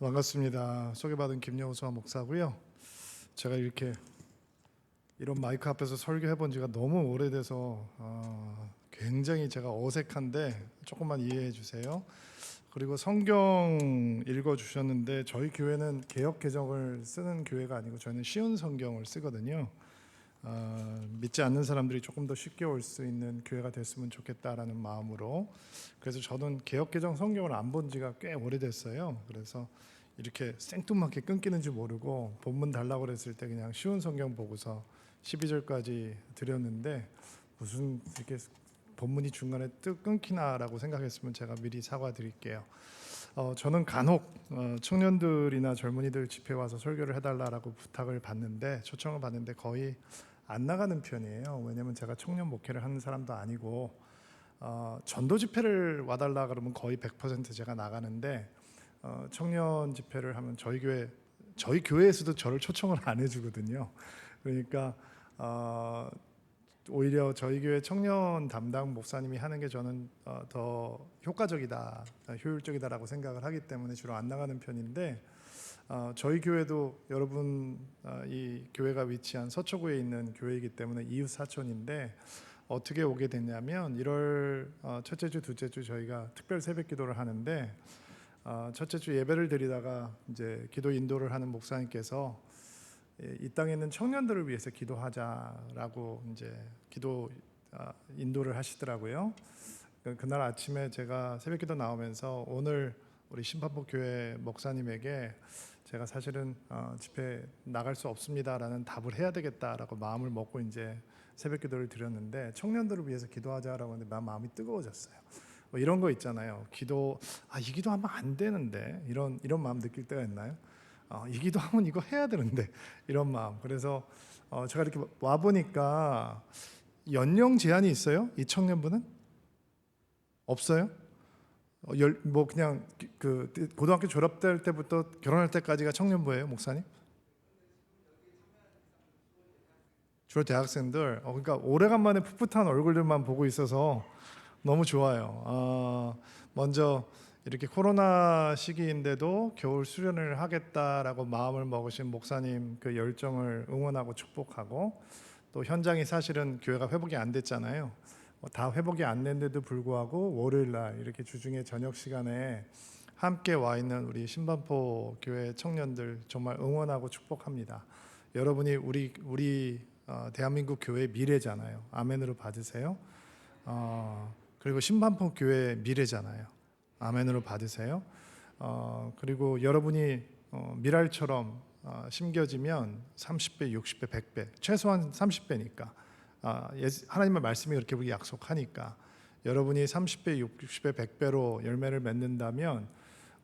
반갑습니다. 소개받은 김여호수아 목사고요. 제가 이렇게 이런 마이크 앞에서 설교해 본 지가 너무 오래돼서 굉장히 제가 어색한데 조금만 이해해 주세요. 그리고 성경 읽어 주셨는데 저희 교회는 개역 개정을 쓰는 교회가 아니고 저희는 쉬운 성경을 쓰거든요. 믿지 않는 사람들이 조금 더 쉽게 올 수 있는 교회가 됐으면 좋겠다라는 마음으로, 그래서 저는 개역 개정 성경을 안 본 지가 꽤 오래됐어요. 그래서 이렇게 생뚱맞게 끊기는 줄 모르고 본문 달라고 그랬을 때 그냥 쉬운 성경 보고서 12절까지 드렸는데 무슨 이렇게 본문이 중간에 뚝 끊기나라고 생각했으면 제가 미리 사과드릴게요. 저는 간혹 청년들이나 젊은이들 집회 와서 설교를 해달라고 부탁을 받는데, 초청을 받는데 거의 안 나가는 편이에요. 왜냐면 제가 청년 목회를 하는 사람도 아니고 전도 집회를 와달라 그러면 거의 100% 제가 나가는데, 청년 집회를 하면 저희 교회에서도 저를 초청을 안 해주거든요. 그러니까 오히려 저희 교회 청년 담당 목사님이 하는 게 저는 더 효과적이다, 효율적이다라고 생각을 하기 때문에 주로 안 나가는 편인데, 저희 교회도 여러분 이 교회가 위치한 서초구에 있는 교회이기 때문에 이웃 사촌인데, 어떻게 오게 됐냐면 1월 첫째 주, 둘째 주 저희가 특별 새벽 기도를 하는데, 첫째 주 예배를 드리다가 이제 기도 인도를 하는 목사님께서 이 땅에 있는 청년들을 위해서 기도하자라고 이제 기도 인도를 하시더라고요. 그날 아침에 제가 새벽기도 나오면서 오늘 우리 신판포 교회 목사님에게 제가 사실은 집회 나갈 수 없습니다라는 답을 해야 되겠다라고 마음을 먹고 이제 새벽기도를 드렸는데, 청년들을 위해서 기도하자라고 했는데 마음이 뜨거워졌어요. 뭐 이런 거 있잖아요. 이 기도하면 안 되는데 이런 마음 느낄 때가 있나요? 이 기도하면 이거 해야 되는데 이런 마음. 그래서 제가 이렇게 와 보니까 연령 제한이 있어요? 이 청년분은 없어요? 뭐 그냥 그 고등학교 졸업될 때부터 결혼할 때까지가 청년부예요, 목사님? 주로 대학생들. 그러니까 오래간만에 풋풋한 얼굴들만 보고 있어서 너무 좋아요. 먼저 이렇게 코로나 시기인데도 겨울 수련을 하겠다라고 마음을 먹으신 목사님 그 열정을 응원하고 축복하고, 또 현장이 사실은 교회가 회복이 안 됐잖아요. 다 회복이 안 됐는데도 불구하고 월요일 날 이렇게 주중에 저녁 시간에 함께 와 있는 우리 신반포 교회 청년들 정말 응원하고 축복합니다. 여러분이 우리 대한민국 교회의 미래잖아요. 아멘으로 받으세요. 그리고 신반포 교회의 미래잖아요. 아멘으로 받으세요. 그리고 여러분이 미랄처럼 심겨지면 30배, 60배, 100배, 최소한 30배니까 하나님의 말씀이 그렇게 우리 약속하니까, 여러분이 30배, 60배, 100배로 열매를 맺는다면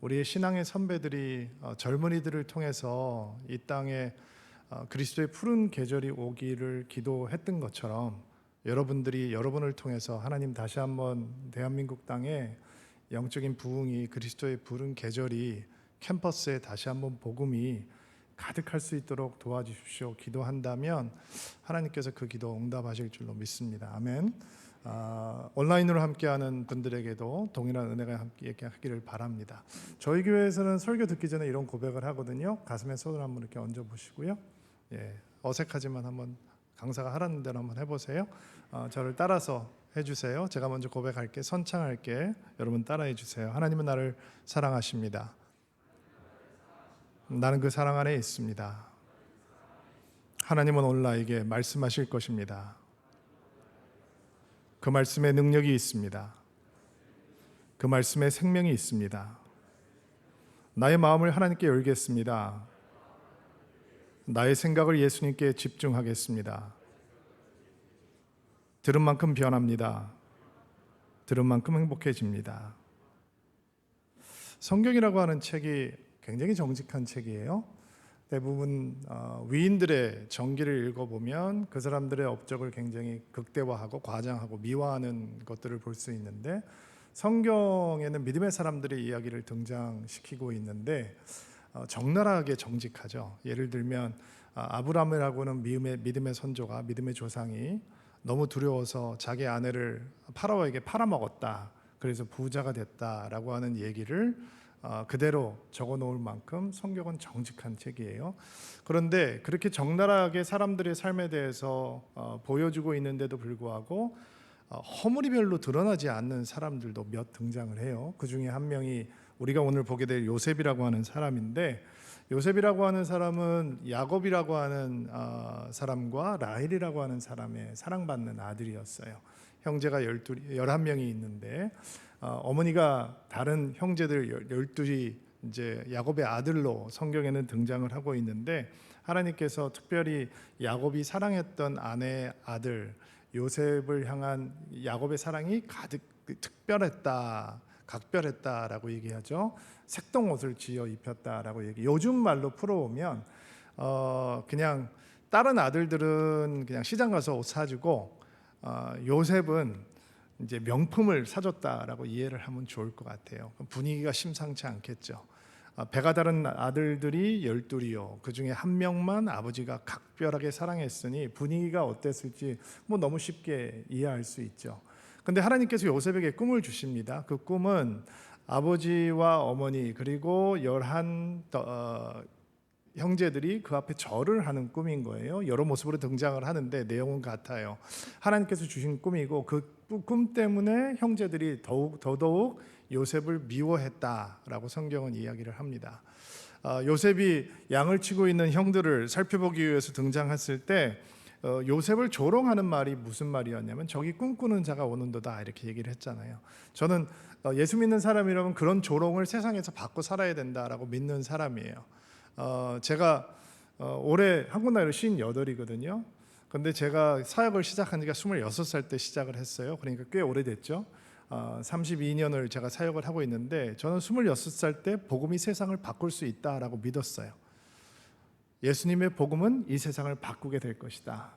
우리의 신앙의 선배들이 젊은이들을 통해서 이 땅에 그리스도의 푸른 계절이 오기를 기도했던 것처럼, 여러분들이 여러분을 통해서 하나님 다시 한번 대한민국 땅에 영적인 부흥이, 그리스도의 푸른 계절이 캠퍼스에 다시 한번 복음이 가득할 수 있도록 도와주십시오. 기도한다면 하나님께서 그 기도 응답하실 줄로 믿습니다. 아멘. 온라인으로 함께하는 분들에게도 동일한 은혜가 함께 하기를 바랍니다. 저희 교회에서는 설교 듣기 전에 이런 고백을 하거든요. 가슴에 손을 한번 이렇게 얹어 보시고요. 어색하지만 한번 강사가 하라는 대로 한번 해보세요. 저를 따라서 해주세요. 제가 먼저 고백할게, 선창할게. 여러분 따라해 주세요. 하나님은 나를 사랑하십니다. 나는 그 사랑 안에 있습니다. 하나님은 오늘 나에게 말씀하실 것입니다. 그 말씀에 능력이 있습니다. 그 말씀에 생명이 있습니다. 나의 마음을 하나님께 열겠습니다. 나의 생각을 예수님께 집중하겠습니다. 들은 만큼 변합니다. 들은 만큼 행복해집니다. 성경이라고 하는 책이 굉장히 정직한 책이에요. 대부분 위인들의 전기를 읽어보면 그 사람들의 업적을 굉장히 극대화하고 과장하고 미화하는 것들을 볼 수 있는데, 성경에는 믿음의 사람들의 이야기를 등장시키고 있는데 적나라하게 정직하죠. 예를 들면 아브라함이라고는 믿음의 선조가, 믿음의 조상이 너무 두려워서 자기 아내를 파라오에게 팔아먹었다. 그래서 부자가 됐다라고 하는 얘기를 그대로 적어 놓을 만큼 성경은 정직한 책이에요. 그런데 그렇게 적나라하게 사람들의 삶에 대해서 보여주고 있는데도 불구하고 허물이 별로 드러나지 않는 사람들도 몇 등장을 해요. 그 중에 한 명이 우리가 오늘 보게 될 요셉이라고 하는 사람인데, 요셉이라고 하는 사람은 야곱이라고 하는 사람과 라헬이라고 하는 사람의 사랑받는 아들이었어요. 형제가 11명이 있는데 어머니가 다른 형제들 12이 이제 야곱의 아들로 성경에는 등장을 하고 있는데, 하나님께서 특별히 야곱이 사랑했던 아내의 아들 요셉을 향한 야곱의 사랑이 가득 특별했다, 각별했다라고 얘기하죠. 색동옷을 지어 입혔다라고 얘기. 요즘 말로 풀어오면 그냥 다른 아들들은 그냥 시장 가서 옷 사주고 요셉은 이제 명품을 사줬다라고 이해를 하면 좋을 것 같아요. 분위기가 심상치 않겠죠. 배가 다른 아들들이 12이요. 그 중에 한 명만 아버지가 각별하게 사랑했으니 분위기가 어땠을지 뭐 너무 쉽게 이해할 수 있죠. 근데 하나님께서 요셉에게 꿈을 주십니다. 그 꿈은 아버지와 어머니 그리고 11 형제들이 그 앞에 절을 하는 꿈인 거예요. 여러 모습으로 등장을 하는데 내용은 같아요. 하나님께서 주신 꿈이고 그 꿈 때문에 형제들이 더더욱 요셉을 미워했다라고 성경은 이야기를 합니다. 요셉이 양을 치고 있는 형들을 살펴보기 위해서 등장했을 때 요셉을 조롱하는 말이 무슨 말이었냐면 저기 꿈꾸는 자가 오는도다 이렇게 얘기를 했잖아요. 저는 예수 믿는 사람이라면 그런 조롱을 세상에서 받고 살아야 된다라고 믿는 사람이에요. 제가 올해 한국 나이로 58이거든요. 근데 제가 사역을 시작한 지가 26살 때 시작을 했어요. 그러니까 꽤 오래됐죠. 32년을 제가 사역을 하고 있는데 저는 26살 때 복음이 세상을 바꿀 수 있다라고 믿었어요. 예수님의 복음은 이 세상을 바꾸게 될 것이다.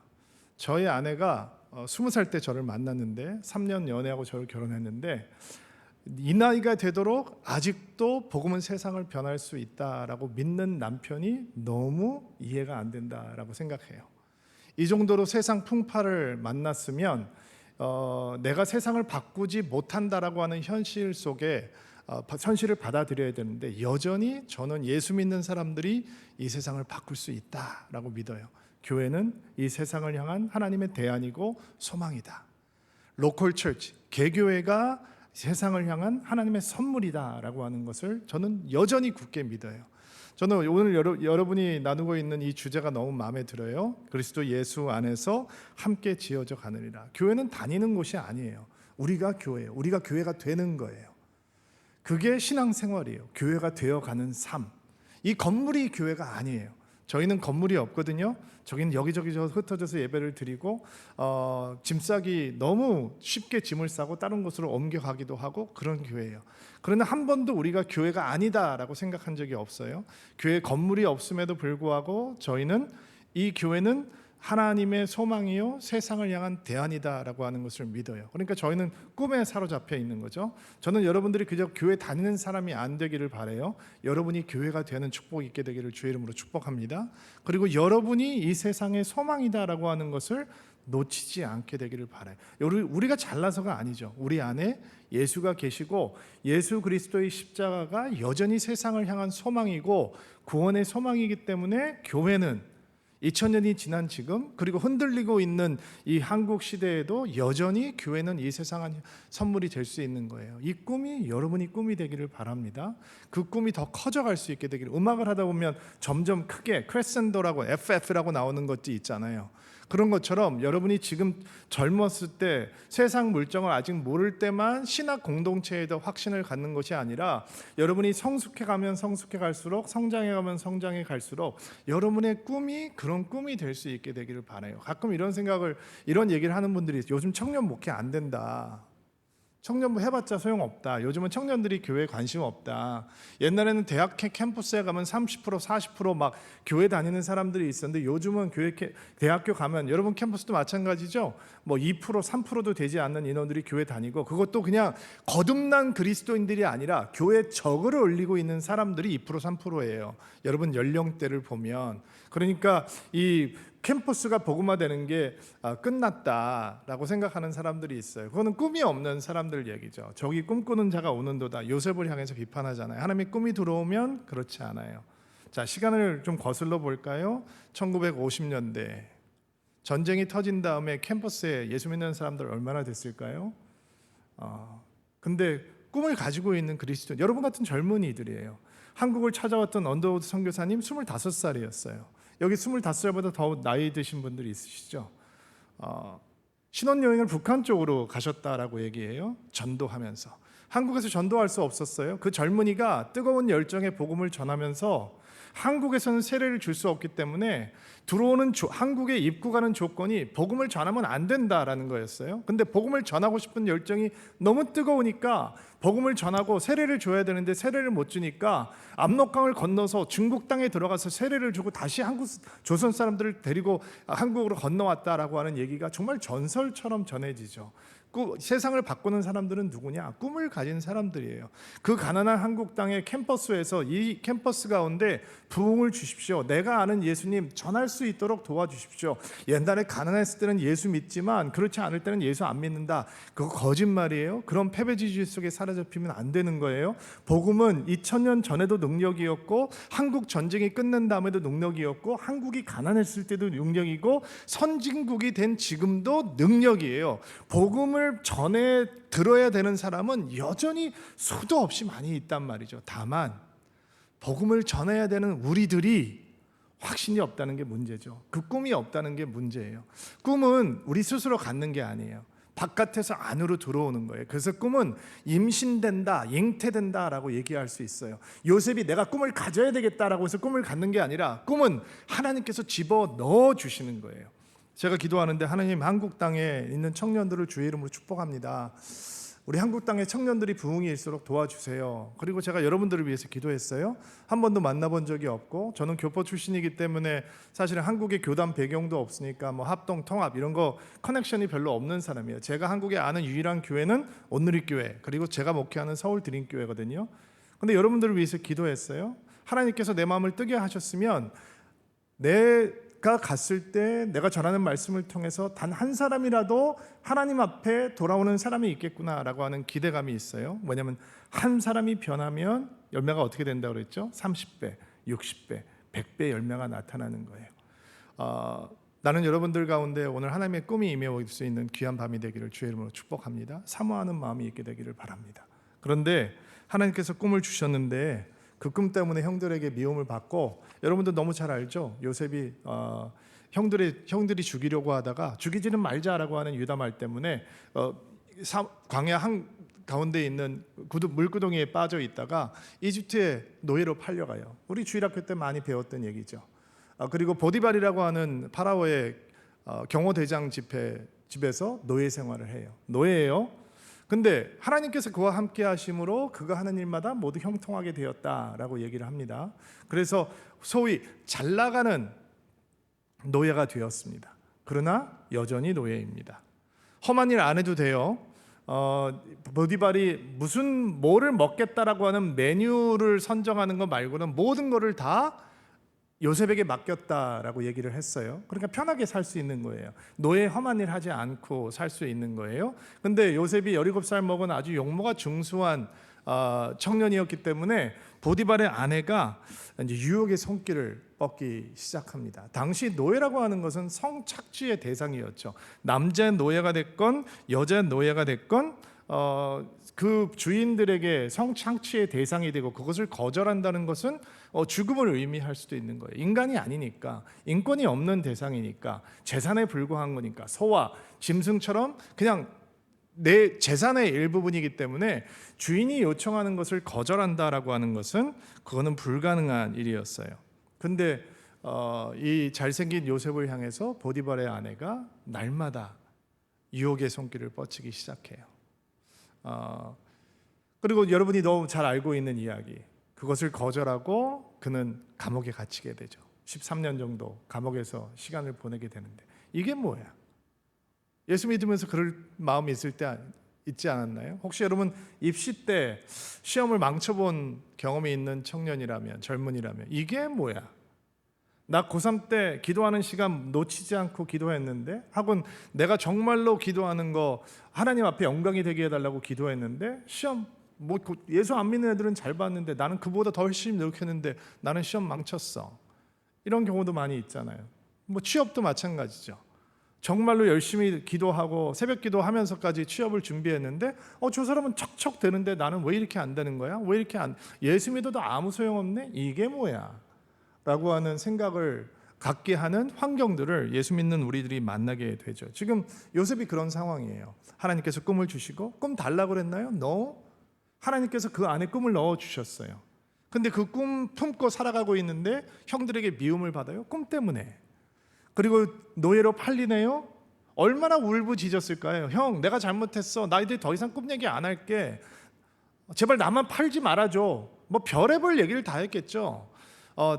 저희 아내가 20살 때 저를 만났는데 3년 연애하고 저를 결혼했는데 이 나이가 되도록 아직도 복음은 세상을 변할 수 있다라고 믿는 남편이 너무 이해가 안 된다라고 생각해요. 이 정도로 세상 풍파를 만났으면 내가 세상을 바꾸지 못한다라고 하는 현실 속에 현실을 받아들여야 되는데 여전히 저는 예수 믿는 사람들이 이 세상을 바꿀 수 있다라고 믿어요. 교회는 이 세상을 향한 하나님의 대안이고 소망이다. 로컬 처치, 개교회가 세상을 향한 하나님의 선물이다라고 하는 것을 저는 여전히 굳게 믿어요. 저는 오늘 여러분이 나누고 있는 이 주제가 너무 마음에 들어요. 그리스도 예수 안에서 함께 지어져 가느니라. 교회는 다니는 곳이 아니에요. 우리가 교회예요. 우리가 교회가 되는 거예요. 그게 신앙생활이에요. 교회가 되어가는 삶. 이 건물이 교회가 아니에요. 저희는 건물이 없거든요. 저기는 여기저기 흩어져서 예배를 드리고 짐 싸기 너무 쉽게 짐을 싸고 다른 곳으로 옮겨가기도 하고 그런 교회예요. 그러나 한 번도 우리가 교회가 아니다라고 생각한 적이 없어요. 교회 건물이 없음에도 불구하고 저희는 이 교회는 하나님의 소망이요 세상을 향한 대안이다라고 하는 것을 믿어요. 그러니까 저희는 꿈에 사로잡혀 있는 거죠. 저는 여러분들이 그저 교회 다니는 사람이 안 되기를 바라요. 여러분이 교회가 되는 축복이 있게 되기를 주의 이름으로 축복합니다. 그리고 여러분이 이 세상의 소망이다라고 하는 것을 놓치지 않게 되기를 바라요. 우리가 잘나서가 아니죠. 우리 안에 예수가 계시고 예수 그리스도의 십자가가 여전히 세상을 향한 소망이고 구원의 소망이기 때문에 교회는 2000년이 지난 지금 그리고 흔들리고 있는 이 한국 시대에도 여전히 교회는 이 세상의 선물이 될 수 있는 거예요. 이 꿈이 여러분이 꿈이 되기를 바랍니다. 그 꿈이 더 커져갈 수 있게 되기를. 음악을 하다 보면 점점 크게 크레센도라고 FF라고 나오는 것도 있잖아요. 그런 것처럼 여러분이 지금 젊었을 때 세상 물정을 아직 모를 때만 신학 공동체에 더 확신을 갖는 것이 아니라 여러분이 성숙해 가면 성숙해 갈수록 성장해 가면 성장해 갈수록 여러분의 꿈이 그런 꿈이 될 수 있게 되기를 바라요. 가끔 이런 얘기를 하는 분들이 요즘 청년 목회 안 된다. 청년부 해봤자 소용없다. 요즘은 청년들이 교회에 관심 없다. 옛날에는 대학 캠퍼스에 가면 30% 40% 교회 다니는 사람들이 있었는데 요즘은 대학교 가면 여러분 캠퍼스도 마찬가지죠. 2% 3%도 되지 않는 인원들이 교회 다니고 그것도 그냥 거듭난 그리스도인들이 아니라 교회 저그를 올리고 있는 사람들이 2% 3%예요. 여러분 연령대를 보면 그러니까 이 캠퍼스가 복음화되는 게 끝났다라고 생각하는 사람들이 있어요. 그거는 꿈이 없는 사람들 얘기죠. 저기 꿈꾸는 자가 오는도다. 요셉을 향해서 비판하잖아요. 하나님의 꿈이 들어오면 그렇지 않아요. 자, 시간을 좀 거슬러 볼까요? 1950년대 전쟁이 터진 다음에 캠퍼스에 예수 믿는 사람들 얼마나 됐을까요? 근데 꿈을 가지고 있는 그리스도 여러분 같은 젊은이들이에요. 한국을 찾아왔던 언더우드 선교사님 25살이었어요. 여기 25살보다 더 나이 드신 분들이 있으시죠? 신혼여행을 북한 쪽으로 가셨다라고 얘기해요. 전도하면서. 한국에서 전도할 수 없었어요. 그 젊은이가 뜨거운 열정의 복음을 전하면서 한국에서는 세례를 줄 수 없기 때문에 들어오는 한국에 입국하는 조건이 복음을 전하면 안 된다라는 거였어요. 근데 복음을 전하고 싶은 열정이 너무 뜨거우니까 복음을 전하고 세례를 줘야 되는데 세례를 못 주니까 압록강을 건너서 중국 땅에 들어가서 세례를 주고 다시 한국 조선 사람들을 데리고 한국으로 건너왔다라고 하는 얘기가 정말 전설처럼 전해지죠. 세상을 바꾸는 사람들은 누구냐? 꿈을 가진 사람들이에요. 그 가난한 한국 땅의 캠퍼스에서 이 캠퍼스 가운데 부흥을 주십시오. 내가 아는 예수님 전할 수 있도록 도와주십시오. 옛날에 가난했을 때는 예수 믿지만 그렇지 않을 때는 예수 안 믿는다. 그거 거짓말이에요. 그런 패배지주의 속에 사로잡히면 안 되는 거예요. 복음은 2000년 전에도 능력이었고 한국 전쟁이 끝난 다음에도 능력이었고 한국이 가난했을 때도 능력이고 선진국이 된 지금도 능력이에요. 복음을 전에 들어야 되는 사람은 여전히 수도 없이 많이 있단 말이죠. 다만 복음을 전해야 되는 우리들이 확신이 없다는 게 문제죠. 그 꿈이 없다는 게 문제예요. 꿈은 우리 스스로 갖는 게 아니에요. 바깥에서 안으로 들어오는 거예요. 그래서 꿈은 임신된다, 잉태된다라고 얘기할 수 있어요. 요셉이 내가 꿈을 가져야 되겠다라고 해서 꿈을 갖는 게 아니라 꿈은 하나님께서 집어 넣어 주시는 거예요. 제가 기도하는데 하나님 한국 땅에 있는 청년들을 주의 이름으로 축복합니다. 우리 한국 땅의 청년들이 부흥이 일수록 도와주세요. 그리고 제가 여러분들을 위해서 기도했어요. 한 번도 만나본 적이 없고 저는 교포 출신이기 때문에 사실은 한국의 교단 배경도 없으니까 뭐 합동, 통합 이런 거 커넥션이 별로 없는 사람이에요. 제가 한국에 아는 유일한 교회는 온누리교회 그리고 제가 목회하는 서울 드림교회거든요. 근데 여러분들을 위해서 기도했어요. 하나님께서 내 마음을 뜨게 하셨으면 내가 갔을 때 내가 전하는 말씀을 통해서 단 한 사람이라도 하나님 앞에 돌아오는 사람이 있겠구나라고 하는 기대감이 있어요. 뭐냐면 한 사람이 변하면 열매가 어떻게 된다고 그랬죠? 30배, 60배, 100배 열매가 나타나는 거예요. 나는 여러분들 가운데 오늘 하나님의 꿈이 임해올 수 있는 귀한 밤이 되기를 주의 이름으로 축복합니다. 사모하는 마음이 있게 되기를 바랍니다. 그런데 하나님께서 꿈을 주셨는데 그 꿈 때문에 형들에게 미움을 받고 여러분들 너무 잘 알죠? 요셉이 형들이 죽이려고 하다가 죽이지는 말자라고 하는 유다 말 때문에 광야 한 가운데 있는 물구덩이에 빠져 있다가 이집트의 노예로 팔려가요. 우리 주일학교 때 많이 배웠던 얘기죠. 그리고 보디발이라고 하는 파라오의 경호대장 집에서 노예 생활을 해요. 노예예요. 근데 하나님께서 그와 함께 하심으로 그가 하는 일마다 모두 형통하게 되었다라고 얘기를 합니다. 그래서 소위 잘 나가는 노예가 되었습니다. 그러나 여전히 노예입니다. 험한 일 안 해도 돼요. 보디발이 뭐를 먹겠다라고 하는 메뉴를 선정하는 것 말고는 모든 거를 다 요셉에게 맡겼다라고 얘기를 했어요. 그러니까 편하게 살 수 있는 거예요. 노예 험한 일 하지 않고 살 수 있는 거예요. 근데 요셉이 17살 먹은 아주 용모가 중수한 청년이었기 때문에 보디발의 아내가 이제 유혹의 손길을 뻗기 시작합니다. 당시 노예라고 하는 것은 성착취의 대상이었죠. 남자 노예가 됐건 여자 노예가 됐건 그 주인들에게 성착취의 대상이 되고 그것을 거절한다는 것은 죽음을 의미할 수도 있는 거예요. 인간이 아니니까, 인권이 없는 대상이니까, 재산에 불과한 거니까, 소와 짐승처럼 그냥 내 재산의 일부분이기 때문에 주인이 요청하는 것을 거절한다라고 하는 것은 그거는 불가능한 일이었어요. 근데 이 잘생긴 요셉을 향해서 보디발의 아내가 날마다 유혹의 손길을 뻗치기 시작해요. 그리고 여러분이 너무 잘 알고 있는 이야기, 그것을 거절하고 그는 감옥에 갇히게 되죠. 13년 정도 감옥에서 시간을 보내게 되는데 이게 뭐야? 예수 믿으면서 그럴 마음이 있을 때 있지 않았나요? 혹시 여러분 입시 때 시험을 망쳐본 경험이 있는 청년이라면, 젊은이라면 이게 뭐야? 나 고3 때 기도하는 시간 놓치지 않고 기도했는데, 혹은 내가 정말로 기도하는 거 하나님 앞에 영광이 되게 해달라고 기도했는데, 시험 예수 안 믿는 애들은 잘 봤는데 나는 그보다 더 열심히 노력했는데 나는 시험 망쳤어. 이런 경우도 많이 있잖아요. 취업도 마찬가지죠. 정말로 열심히 기도하고 새벽 기도하면서까지 취업을 준비했는데 저 사람은 척척 되는데 나는 왜 이렇게 안 되는 거야? 왜 이렇게 예수 믿어도 아무 소용없네? 이게 뭐야? 라고 하는 생각을 갖게 하는 환경들을 예수 믿는 우리들이 만나게 되죠. 지금 요셉이 그런 상황이에요. 하나님께서 꿈을 주시고 꿈 달라고 그랬나요? No. 하나님께서 그 안에 꿈을 넣어 주셨어요. 근데 그 꿈 품고 살아가고 있는데 형들에게 미움을 받아요. 꿈 때문에. 그리고 노예로 팔리네요. 얼마나 울부짖었을까요? 형, 내가 잘못했어. 나 이제 더 이상 꿈 얘기 안 할게. 제발 나만 팔지 말아줘. 별의별 얘기를 다 했겠죠.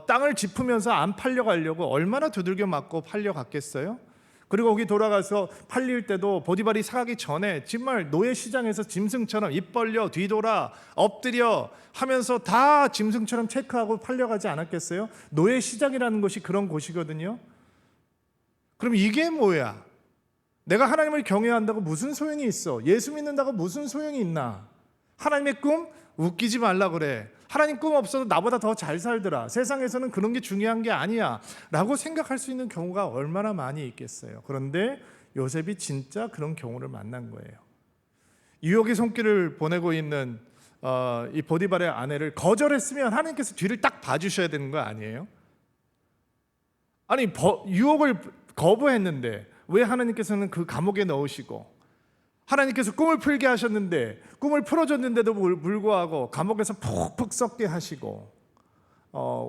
땅을 짚으면서 안 팔려가려고 얼마나 두들겨 맞고 팔려갔겠어요? 그리고 거기 돌아가서 팔릴 때도 보디발이 사가기 전에 정말 노예 시장에서 짐승처럼 입 벌려 뒤돌아 엎드려 하면서 다 짐승처럼 체크하고 팔려가지 않았겠어요? 노예 시장이라는 곳이 그런 곳이거든요. 그럼 이게 뭐야? 내가 하나님을 경외한다고 무슨 소용이 있어? 예수 믿는다고 무슨 소용이 있나? 하나님의 꿈? 웃기지 말라 그래. 하나님 꿈 없어도 나보다 더 잘 살더라. 세상에서는 그런 게 중요한 게 아니야 라고 생각할 수 있는 경우가 얼마나 많이 있겠어요. 그런데 요셉이 진짜 그런 경우를 만난 거예요. 유혹의 손길을 보내고 있는 이 보디발의 아내를 거절했으면 하나님께서 뒤를 딱 봐주셔야 되는 거 아니에요? 아니 유혹을 거부했는데 왜 하나님께서는 그 감옥에 넣으시고, 하나님께서 꿈을 풀게 하셨는데 꿈을 풀어줬는데도 불구하고 감옥에서 푹푹 썩게 하시고,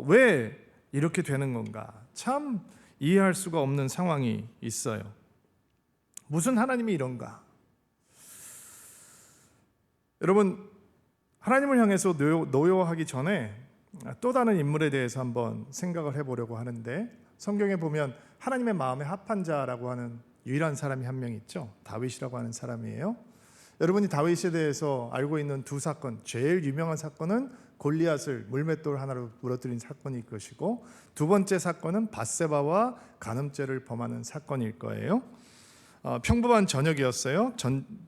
왜 이렇게 되는 건가? 참 이해할 수가 없는 상황이 있어요. 무슨 하나님이 이런가? 여러분, 하나님을 향해서 노여하기 전에 또 다른 인물에 대해서 한번 생각을 해보려고 하는데, 성경에 보면 하나님의 마음에 합한 자라고 하는 유일한 사람이 한 명 있죠. 다윗이라고 하는 사람이에요. 여러분이 다윗에 대해서 알고 있는 두 사건, 제일 유명한 사건은 골리앗을 물맷돌 하나로 무너뜨린 사건일 것이고, 두 번째 사건은 밧세바와 간음죄를 범하는 사건일 거예요. 평범한 저녁이었어요.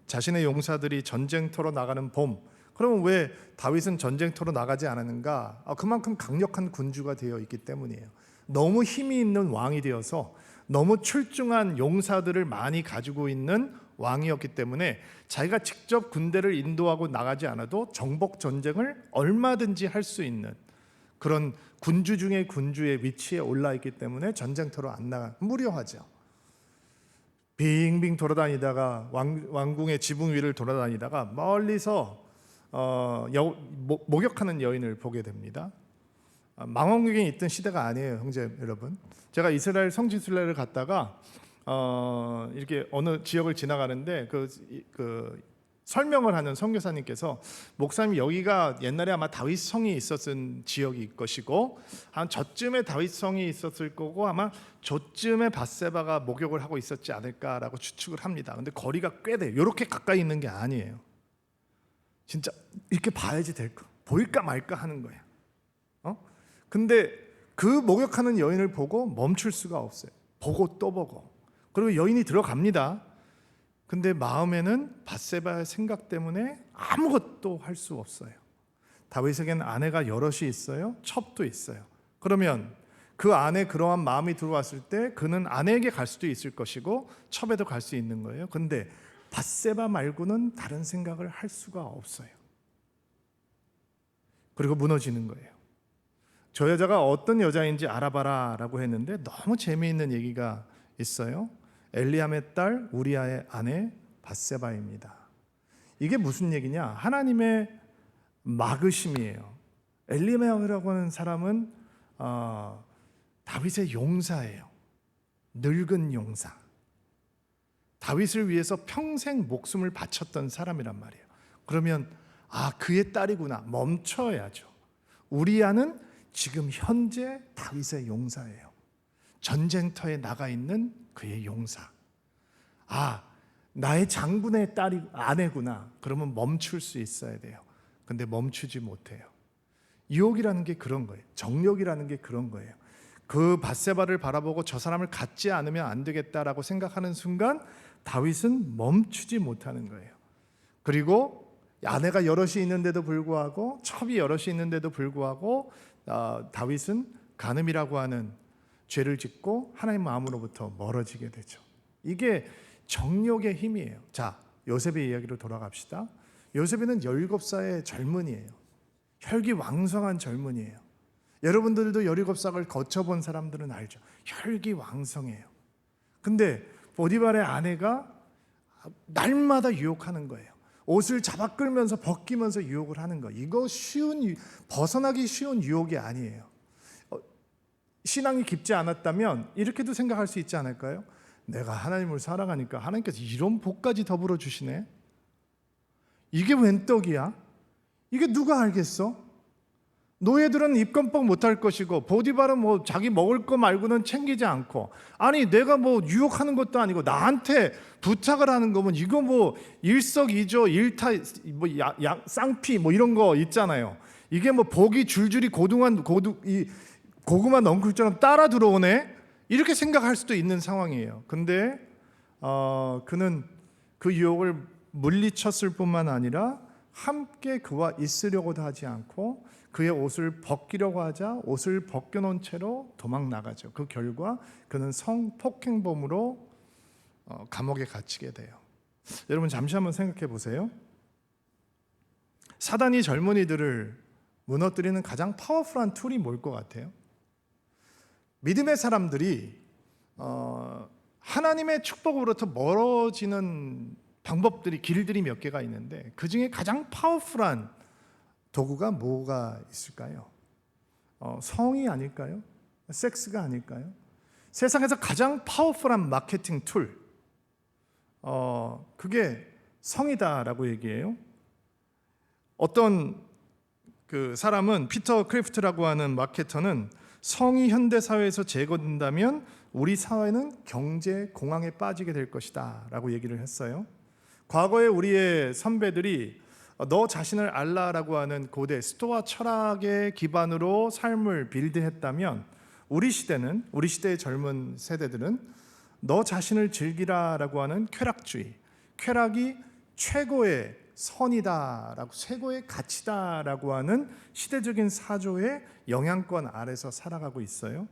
자신의 용사들이 전쟁터로 나가는 봄. 그러면 왜 다윗은 전쟁터로 나가지 않았는가? 그만큼 강력한 군주가 되어 있기 때문이에요. 너무 힘이 있는 왕이 되어서 너무 출중한 용사들을 많이 가지고 있는 왕이었기 때문에 자기가 직접 군대를 인도하고 나가지 않아도 정복 전쟁을 얼마든지 할 수 있는 그런 군주 중의 군주의 위치에 올라 있기 때문에 전쟁터로 안 나가, 무료하죠. 빙빙 돌아다니다가 왕궁의 지붕 위를 돌아다니다가 멀리서 목욕하는 여인을 보게 됩니다. 망원경이 있던 시대가 아니에요, 형제 여러분. 제가 이스라엘 성지순례를 갔다가 이렇게 어느 지역을 지나가는데 그 설명을 하는 선교사님께서, 목사님 여기가 옛날에 아마 다윗성이 있었던 지역일 것이고 한 저쯤에 다윗성이 있었을 거고 아마 저쯤에 밧세바가 목욕을 하고 있었지 않을까라고 추측을 합니다. 근데 거리가 꽤 돼요. 이렇게 가까이 있는 게 아니에요. 진짜 이렇게 봐야지 될 거, 보일까 말까 하는 거예요. 근데 그 목욕하는 여인을 보고 멈출 수가 없어요. 보고 또 보고. 그리고 여인이 들어갑니다. 근데 마음에는 밧세바의 생각 때문에 아무것도 할 수 없어요. 다윗에게는 아내가 여럿이 있어요. 첩도 있어요. 그러면 그 안에 그러한 마음이 들어왔을 때 그는 아내에게 갈 수도 있을 것이고 첩에도 갈 수 있는 거예요. 근데 밧세바 말고는 다른 생각을 할 수가 없어요. 그리고 무너지는 거예요. 저 여자가 어떤 여자인지 알아봐라 라고 했는데 너무 재미있는 얘기가 있어요. 엘리암의 딸 우리아의 아내 밧세바입니다. 이게 무슨 얘기냐? 하나님의 막으심이에요. 엘리암이라고 하는 사람은 다윗의 용사예요. 늙은 용사. 다윗을 위해서 평생 목숨을 바쳤던 사람이란 말이에요. 그러면 그의 딸이구나, 멈춰야죠. 우리아는 지금 현재 다윗의 용사예요. 전쟁터에 나가 있는 그의 용사. 나의 장군의 딸이 아내구나. 그러면 멈출 수 있어야 돼요. 근데 멈추지 못해요. 유혹이라는 게 그런 거예요. 정욕이라는 게 그런 거예요. 그 밧세바를 바라보고 저 사람을 갖지 않으면 안 되겠다라고 생각하는 순간 다윗은 멈추지 못하는 거예요. 그리고 아내가 여럿이 있는데도 불구하고, 첩이 여럿이 있는데도 불구하고 다윗은 간음이라고 하는 죄를 짓고 하나님 마음으로부터 멀어지게 되죠. 이게 정욕의 힘이에요. 자, 요셉의 이야기로 돌아갑시다. 요셉이는 17살의 젊은이에요. 혈기왕성한 젊은이에요. 여러분들도 17살을 거쳐본 사람들은 알죠. 혈기왕성해요. 근데 보디발의 아내가 날마다 유혹하는 거예요. 옷을 잡아 끌면서 벗기면서 유혹을 하는 거. 이거 벗어나기 쉬운 유혹이 아니에요. 신앙이 깊지 않았다면 이렇게도 생각할 수 있지 않을까요? 내가 하나님을 사랑하니까 하나님께서 이런 복까지 더불어 주시네. 이게 웬 떡이야? 이게 누가 알겠어? 노예들은 입건법 못할 것이고 보디발은 뭐 자기 먹을 거 말고는 챙기지 않고, 아니 내가 뭐 유혹하는 것도 아니고 나한테 부탁을 하는 거면 이거 뭐 일석이조 일타 뭐 쌍피 뭐 이런 거 있잖아요. 이게 뭐 복이 줄줄이 고구마 넝쿨처럼 따라 들어오네, 이렇게 생각할 수도 있는 상황이에요. 근데 그는 그 유혹을 물리쳤을 뿐만 아니라 함께 그와 있으려고도 하지 않고 그의 옷을 벗기려고 하자 옷을 벗겨놓은 채로 도망 나가죠. 그 결과 그는 성폭행범으로 감옥에 갇히게 돼요. 여러분 잠시 한번 생각해 보세요. 사단이 젊은이들을 무너뜨리는 가장 파워풀한 툴이 뭘 것 같아요? 믿음의 사람들이 하나님의 축복으로부터 멀어지는 방법들이, 길들이 몇 개가 있는데 그 중에 가장 파워풀한 도구가 뭐가 있을까요? 성이 아닐까요? 섹스가 아닐까요? 세상에서 가장 파워풀한 마케팅 툴, 그게 성이다라고 얘기해요. 어떤 그 사람은, 피터 크래프트라고 하는 마케터는 성이 현대 사회에서 제거된다면 우리 사회는 경제 공황에 빠지게 될 것이다 라고 얘기를 했어요. 과거에 우리의 선배들이 너 자신을 알라라고 하는 고대 스토아 철학의 기반으로 삶을 빌드했다면 우리 시대의 젊은 세대들은 너 자신을 즐기라라고 하는 쾌락주의, 쾌락이 최고의 선이다라고, 최고의 가치다라고 하는 시대적인 사조의 영향권 아래서 살아가고 있어요.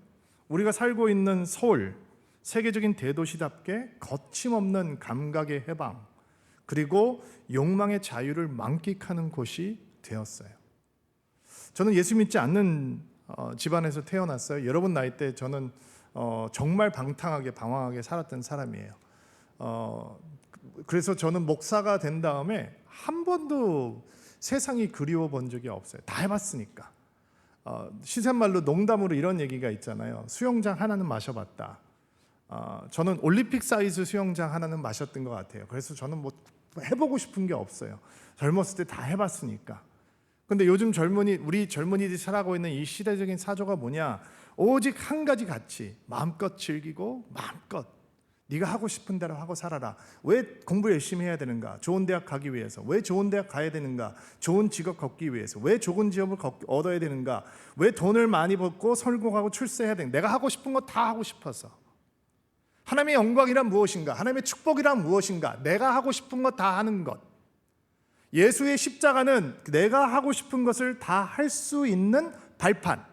우리가 살고 있는 서울, 세계적인 대도시답게 거침없는 감각의 해방, 그리고 욕망의 자유를 만끽하는 곳이 되었어요. 저는 예수 믿지 않는 집안에서 태어났어요. 여러분 나이 때 저는 정말 방황하게 살았던 사람이에요. 그래서 저는 목사가 된 다음에 한 번도 세상이 그리워 본 적이 없어요. 다 해봤으니까. 시샘말로 농담으로 이런 얘기가 있잖아요. 수영장 하나는 마셔봤다. 저는 올림픽 사이즈 수영장 하나는 마셨던 것 같아요. 그래서 저는 뭐 해보고 싶은 게 없어요. 젊었을 때 다 해봤으니까. 근데 요즘 우리 젊은이들이 살아가고 있는 이 시대적인 사조가 뭐냐? 오직 한 가지 가치, 마음껏 즐기고 마음껏 네가 하고 싶은 대로 하고 살아라. 왜 공부 열심히 해야 되는가? 좋은 대학 가기 위해서. 왜 좋은 대학 가야 되는가? 좋은 직업 얻기 위해서. 왜 좋은 직업을 얻어야 되는가? 왜 돈을 많이 벌고 설국하고 출세해야 되는가? 내가 하고 싶은 거 다 하고 싶어서. 하나님의 영광이란 무엇인가? 하나님의 축복이란 무엇인가? 내가 하고 싶은 것 다 하는 것. 예수의 십자가는 내가 하고 싶은 것을 다 할 수 있는 발판.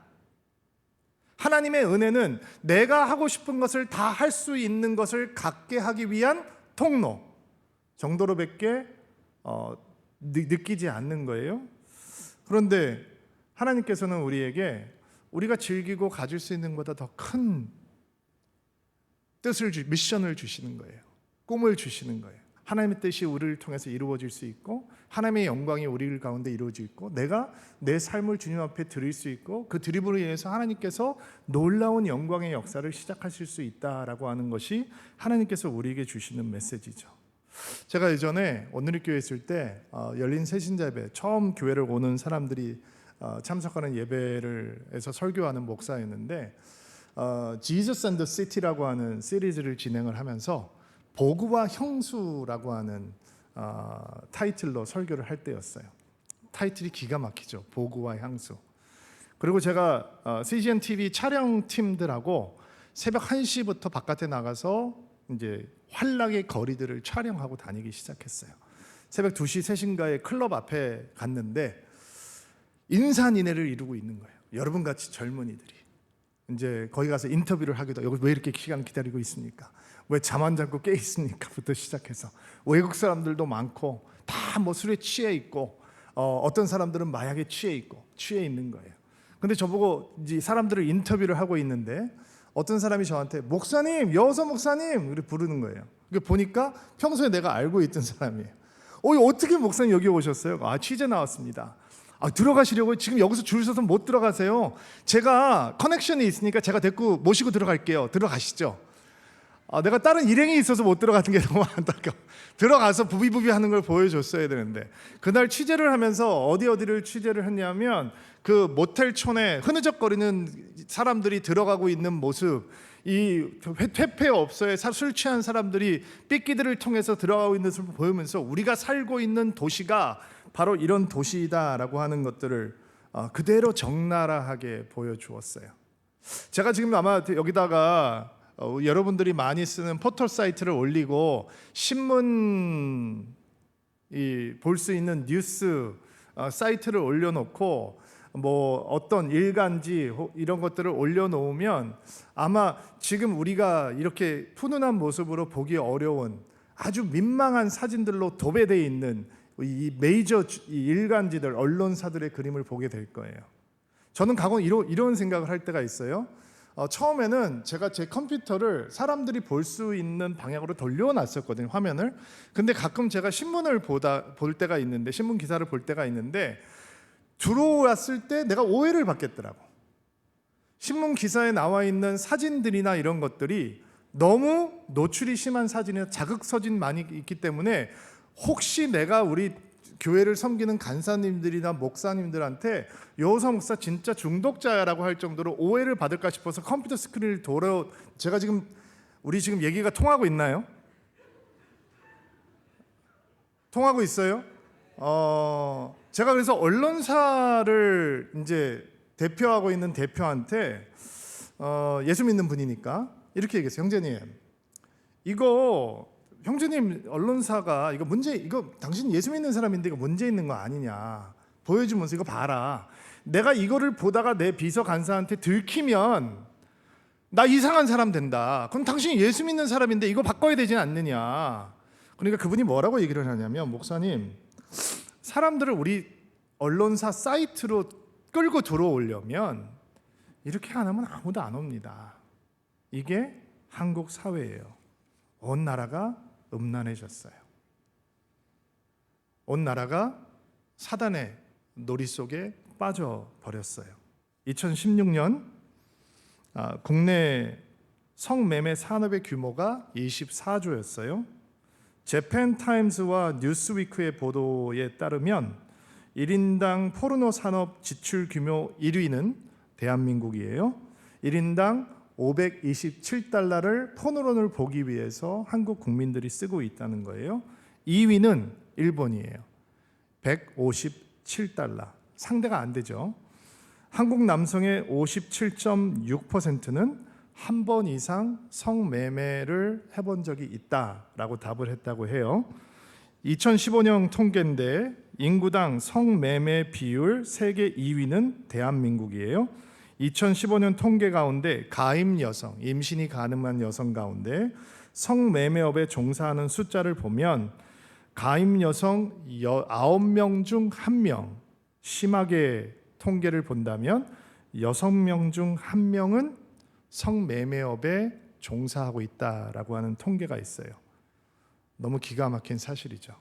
하나님의 은혜는 내가 하고 싶은 것을 다 할 수 있는 것을 갖게 하기 위한 통로 정도로밖에 느끼지 않는 거예요. 그런데 하나님께서는 우리에게 우리가 즐기고 가질 수 있는 것보다 더 큰 미션을 주시는 거예요. 꿈을 주시는 거예요. 하나님의 뜻이 우리를 통해서 이루어질 수 있고 하나님의 영광이 우리 가운데 이루어질 있고 내가 내 삶을 주님 앞에 드릴 수 있고 그 드림으로 인해서 하나님께서 놀라운 영광의 역사를 시작하실 수 있다라고 하는 것이 하나님께서 우리에게 주시는 메시지죠. 제가 예전에 오늘의 교회 있을 때 열린 새신자 예배, 처음 교회를 오는 사람들이 참석하는 예배를에서 설교하는 목사였는데 Jesus and the City라고 하는 시리즈를 진행을 하면서 보구와 형수라고 하는 타이틀로 설교를 할 때였어요. 타이틀이 기가 막히죠. 보구와 향수. 그리고 제가 CGN TV 촬영팀들하고 새벽 1시부터 바깥에 나가서 이제 환락의 거리들을 촬영하고 다니기 시작했어요. 새벽 2시, 3시인가에 클럽 앞에 갔는데 인산인해를 이루고 있는 거예요. 여러분 같이 젊은이들이 이제 거기 가서 인터뷰를 하기도, 여기 왜 이렇게 시간 기다리고 있습니까? 왜 잠 안 자고 깨 있습니까?부터 시작해서 외국 사람들도 많고 다 뭐 술에 취해 있고 어떤 사람들은 마약에 취해 있는 거예요. 근데 저보고 이제 사람들을 인터뷰를 하고 있는데 어떤 사람이 저한테 목사님, 여호서 목사님 이렇게 부르는 거예요. 보니까 평소에 내가 알고 있던 사람이에요. 어떻게 목사님 여기 오셨어요? 취재 나왔습니다. 들어가시려고요? 지금 여기서 줄 서서 못 들어가세요. 제가 커넥션이 있으니까 제가 데리고 모시고 들어갈게요. 들어가시죠. 내가 다른 일행이 있어서 못 들어가는 게 너무 안타까워. 들어가서 부비부비 하는 걸 보여줬어야 되는데, 그날 취재를 하면서 어디를 취재를 했냐면 그 모텔촌에 흐느적거리는 사람들이 들어가고 있는 모습, 이 회폐업소에 술 취한 사람들이 삐끼들을 통해서 들어가고 있는 모습을 보이면서 우리가 살고 있는 도시가 바로 이런 도시다라고 하는 것들을 그대로 적나라하게 보여주었어요. 제가 지금 아마 여기다가 여러분들이 많이 쓰는 포털 사이트를 올리고 신문 볼 수 있는 뉴스 사이트를 올려놓고 뭐 어떤 일간지 이런 것들을 올려놓으면 아마 지금 우리가 이렇게 푸근한 모습으로 보기 어려운 아주 민망한 사진들로 도배되어 있는 이 메이저 일간지들, 언론사들의 그림을 보게 될 거예요. 저는 가끔 이런 생각을 할 때가 있어요. 처음에는 제가 제 컴퓨터를 사람들이 볼 수 있는 방향으로 돌려놨었거든요, 화면을. 근데 가끔 제가 신문을 볼 때가 있는데, 신문 기사를 볼 때가 있는데 들어왔을 때 내가 오해를 받겠더라고. 신문 기사에 나와 있는 사진들이나 이런 것들이 너무 노출이 심한 사진이나 자극서진 많이 있기 때문에 혹시 내가 우리 교회를 섬기는 간사님들이나 목사님들한테 여호서 목사 진짜 중독자라고 할 정도로 오해를 받을까 싶어서 컴퓨터 스크린을 제가 우리 지금 얘기가 통하고 있나요? 통하고 있어요? 제가 그래서 언론사를 이제 대표하고 있는 대표한테 예수 믿는 분이니까 이렇게 얘기했어요. 형제님, 형제님 언론사가 이거 당신 예수 믿는 사람인데 이거 문제 있는 거 아니냐 보여주면서 이거 봐라. 내가 이거를 보다가 내 비서 간사한테 들키면 나 이상한 사람 된다. 그럼 당신이 예수 믿는 사람인데 이거 바꿔야 되지 않느냐. 그러니까 그분이 뭐라고 얘기를 하냐면, 목사님, 사람들을 우리 언론사 사이트로 끌고 들어오려면 이렇게 안 하면 아무도 안 옵니다. 이게 한국 사회예요. 온 나라가 음란해졌어요. 온 나라가 사단의 놀이 속에 빠져버렸어요. 2016년 국내 성매매 산업의 규모가 24조였어요. 재팬타임스와 뉴스위크의 보도에 따르면 1인당 포르노 산업 지출 규모 1위는 대한민국이에요. 1인당 527달러를 포르노를 보기 위해서 한국 국민들이 쓰고 있다는 거예요. 2위는 일본이에요. 157달러. 상대가 안 되죠. 한국 남성의 57.6%는 한 번 이상 성매매를 해본 적이 있다라고 답을 했다고 해요. 2015년 통계인데 인구당 성매매 비율 세계 2위는 대한민국이에요. 2015년 통계 가운데 가임 여성, 임신이 가능한 여성 가운데 성매매업에 종사하는 숫자를 보면 가임 여성 9명 중 1명, 심하게 통계를 본다면 6명 중 1명은 성매매업에 종사하고 있다라고 하는 통계가 있어요. 너무 기가 막힌 사실이죠.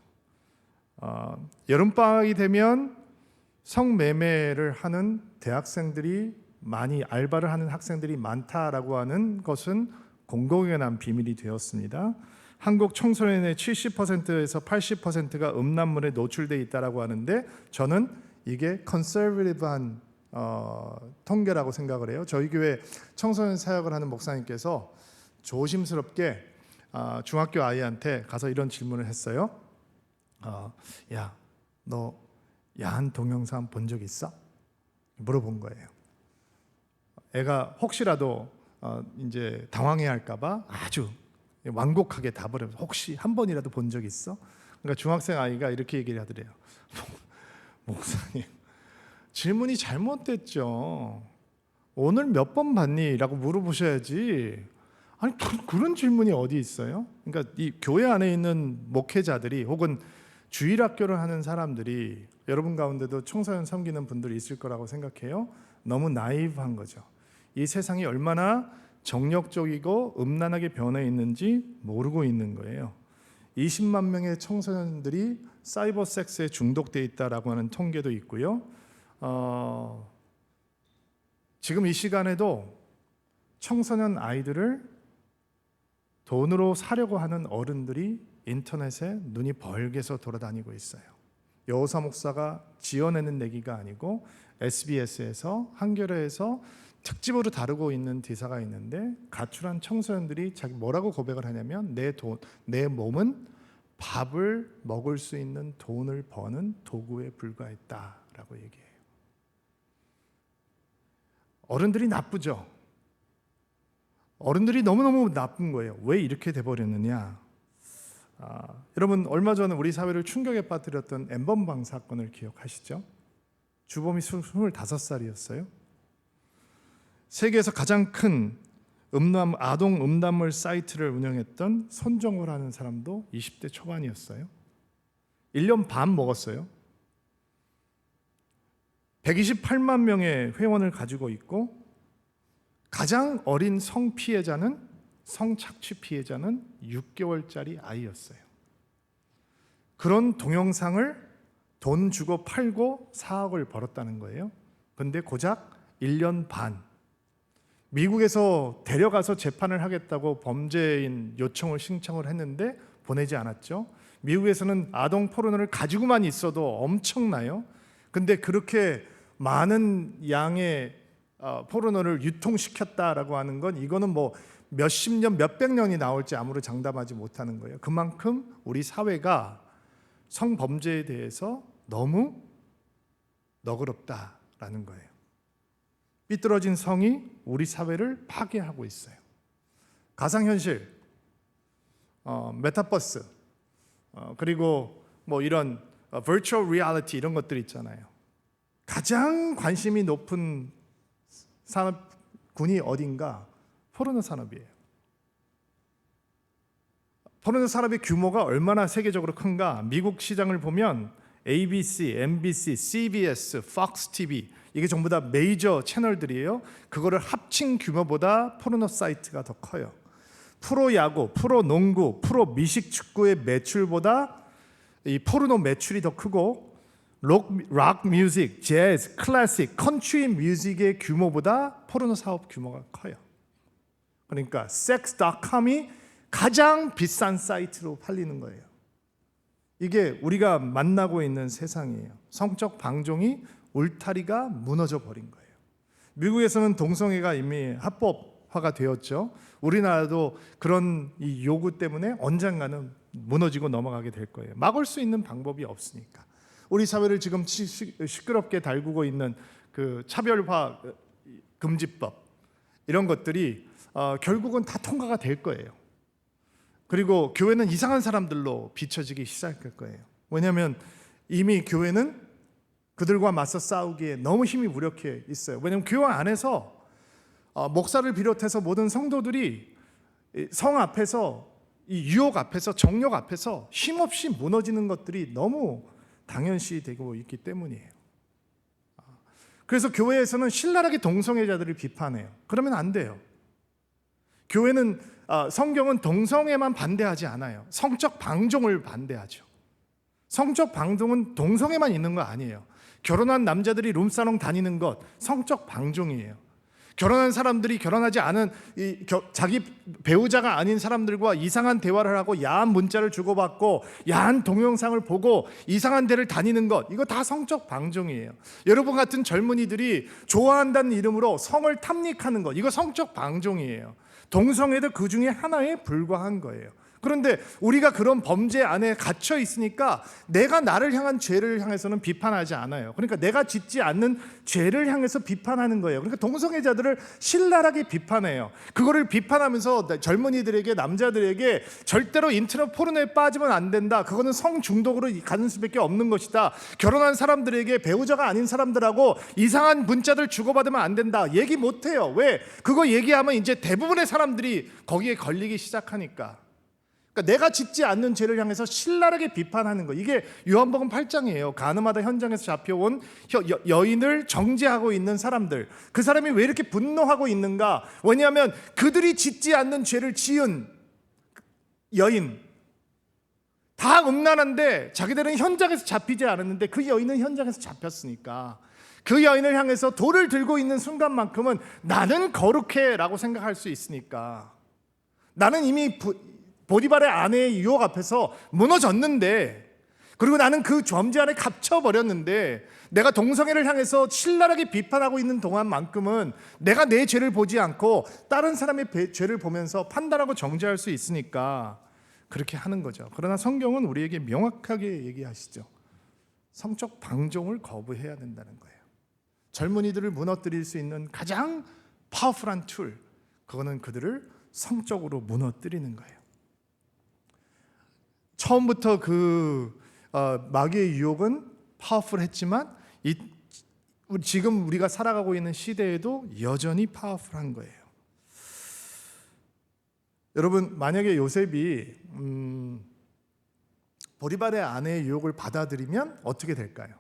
여름방학이 되면 성매매를 하는 대학생들이 많이, 알바를 하는 학생들이 많다라고 하는 것은 공공연히 난 비밀이 되었습니다. 한국 청소년의 70%에서 80%가 음란물에 노출돼 있다라고 하는데 저는 이게 컨서베티브한 통계라고 생각을 해요. 저희 교회 청소년 사역을 하는 목사님께서 조심스럽게 중학교 아이한테 가서 이런 질문을 했어요. 야, 너 야한 동영상 본 적 있어? 물어본 거예요. 애가 혹시라도 이제 당황해 할까봐 아주 완곡하게 답을 해요. 혹시 한 번이라도 본 적 있어? 그러니까 중학생 아이가 이렇게 얘기를 하더래요. 목사님, 질문이 잘못됐죠. 오늘 몇 번 봤니? 라고 물어보셔야지. 아니 그런 질문이 어디 있어요? 그러니까 이 교회 안에 있는 목회자들이 혹은 주일학교를 하는 사람들이 여러분 가운데도 청소년 섬기는 분들이 있을 거라고 생각해요. 너무 나이브한 거죠. 이 세상이 얼마나 정력적이고 음란하게 변해 있는지 모르고 있는 거예요. 20만 명의 청소년들이 사이버 섹스에 중독돼 있다라고 하는 통계도 있고요. 지금 이 시간에도 청소년 아이들을 돈으로 사려고 하는 어른들이 인터넷에 눈이 벌게서 돌아다니고 있어요. 여호사 목사가 지어내는 얘기가 아니고 SBS에서 한겨레에서 특집으로 다루고 있는 기사가 있는데 가출한 청소년들이 자기 뭐라고 고백을 하냐면 내 몸은 밥을 먹을 수 있는 돈을 버는 도구에 불과했다라고 얘기해요. 어른들이 나쁘죠. 어른들이 너무너무 나쁜 거예요. 왜 이렇게 돼버렸느냐? 여러분 얼마 전에 우리 사회를 충격에 빠뜨렸던 엠번방 사건을 기억하시죠? 주범이 25살이었어요. 세계에서 가장 큰 아동 음란물 사이트를 운영했던 손정호라는 사람도 20대 초반이었어요. 1년 반 먹었어요. 128만 명의 회원을 가지고 있고 가장 어린 성착취 피해자는 6개월짜리 아이였어요. 그런 동영상을 돈 주고 팔고 4억을 벌었다는 거예요. 근데 고작 1년 반. 미국에서 데려가서 재판을 하겠다고 범죄인 요청을 신청을 했는데 보내지 않았죠. 미국에서는 아동 포르노를 가지고만 있어도 엄청나요. 근데 그렇게 많은 양의 포르노를 유통시켰다라고 하는 건 이거는 뭐 몇십 년, 몇백 년이 나올지 아무로 장담하지 못하는 거예요. 그만큼 우리 사회가 성범죄에 대해서 너무 너그럽다라는 거예요. 삐뚤어진 성이 우리 사회를 파괴하고 있어요. 가상현실, 메타버스, 그리고 뭐 이런 virtual reality 이런 것들 있잖아요. 가장 관심이 높은 산업군이 어딘가? 포르노 산업이에요. 포르노 산업의 규모가 얼마나 세계적으로 큰가? 미국 시장을 보면 ABC, MBC, CBS, Fox TV 이게 전부 다 메이저 채널들이에요. 그거를 합친 규모보다 포르노 사이트가 더 커요. 프로야구, 프로농구, 프로미식 축구의 매출보다 이 포르노 매출이 더 크고 락 뮤직, 재즈, 클래식, 컨트리 뮤직의 규모보다 포르노 사업 규모가 커요. 그러니까 sex.com이 가장 비싼 사이트로 팔리는 거예요. 이게 우리가 만나고 있는 세상이에요. 성적 방종이 울타리가 무너져 버린 거예요. 미국에서는 동성애가 이미 합법화가 되었죠. 우리나라도 그런 이 요구 때문에 언젠가는 무너지고 넘어가게 될 거예요. 막을 수 있는 방법이 없으니까. 우리 사회를 지금 시끄럽게 달구고 있는 그 차별화 금지법 이런 것들이 결국은 다 통과가 될 거예요. 그리고 교회는 이상한 사람들로 비춰지기 시작할 거예요. 왜냐하면 이미 교회는 그들과 맞서 싸우기에 너무 힘이 무력해 있어요. 왜냐하면 교회 안에서 목사를 비롯해서 모든 성도들이 성 앞에서 이 유혹 앞에서 정욕 앞에서 힘없이 무너지는 것들이 너무 당연시 되고 있기 때문이에요. 그래서 교회에서는 신랄하게 동성애자들을 비판해요. 그러면 안 돼요. 교회는 성경은 동성애만 반대하지 않아요. 성적 방종을 반대하죠. 성적 방종은 동성애만 있는 거 아니에요. 결혼한 남자들이 룸사롱 다니는 것 성적 방종이에요. 결혼한 사람들이 결혼하지 않은 자기 배우자가 아닌 사람들과 이상한 대화를 하고 야한 문자를 주고받고 야한 동영상을 보고 이상한 데를 다니는 것 이거 다 성적 방종이에요. 여러분 같은 젊은이들이 좋아한다는 이름으로 성을 탐닉하는 것 이거 성적 방종이에요. 동성애도 그 중에 하나에 불과한 거예요. 그런데 우리가 그런 범죄 안에 갇혀 있으니까 내가 나를 향한 죄를 향해서는 비판하지 않아요. 그러니까 내가 짓지 않는 죄를 향해서 비판하는 거예요. 그러니까 동성애자들을 신랄하게 비판해요. 그거를 비판하면서 젊은이들에게, 남자들에게 절대로 인터넷 포르노에 빠지면 안 된다. 그거는 성중독으로 가는 수밖에 없는 것이다. 결혼한 사람들에게 배우자가 아닌 사람들하고 이상한 문자들 주고받으면 안 된다. 얘기 못해요. 왜? 그거 얘기하면 이제 대부분의 사람들이 거기에 걸리기 시작하니까. 그러니까 내가 짓지 않는 죄를 향해서 신랄하게 비판하는 거. 이게 요한복음 8장이에요. 가늠하다 현장에서 잡혀온 여인을 정죄하고 있는 사람들. 그 사람이 왜 이렇게 분노하고 있는가? 왜냐하면 그들이 짓지 않는 죄를 지은 여인, 다 음란한데 자기들은 현장에서 잡히지 않았는데 그 여인은 현장에서 잡혔으니까 그 여인을 향해서 돌을 들고 있는 순간만큼은 나는 거룩해 라고 생각할 수 있으니까, 나는 이미 보디발의 아내의 유혹 앞에서 무너졌는데, 그리고 나는 그 범죄 안에 갇혀버렸는데, 내가 동성애를 향해서 신랄하게 비판하고 있는 동안만큼은 내가 내 죄를 보지 않고 다른 사람의 죄를 보면서 판단하고 정죄할 수 있으니까 그렇게 하는 거죠. 그러나 성경은 우리에게 명확하게 얘기하시죠. 성적 방종을 거부해야 된다는 거예요. 젊은이들을 무너뜨릴 수 있는 가장 파워풀한 툴, 그거는 그들을 성적으로 무너뜨리는 거예요. 처음부터 마귀의 유혹은 파워풀했지만 지금 우리가 살아가고 있는 시대에도 여전히 파워풀한 거예요. 여러분, 만약에 요셉이 보디발의 아내의 유혹을 받아들이면 어떻게 될까요?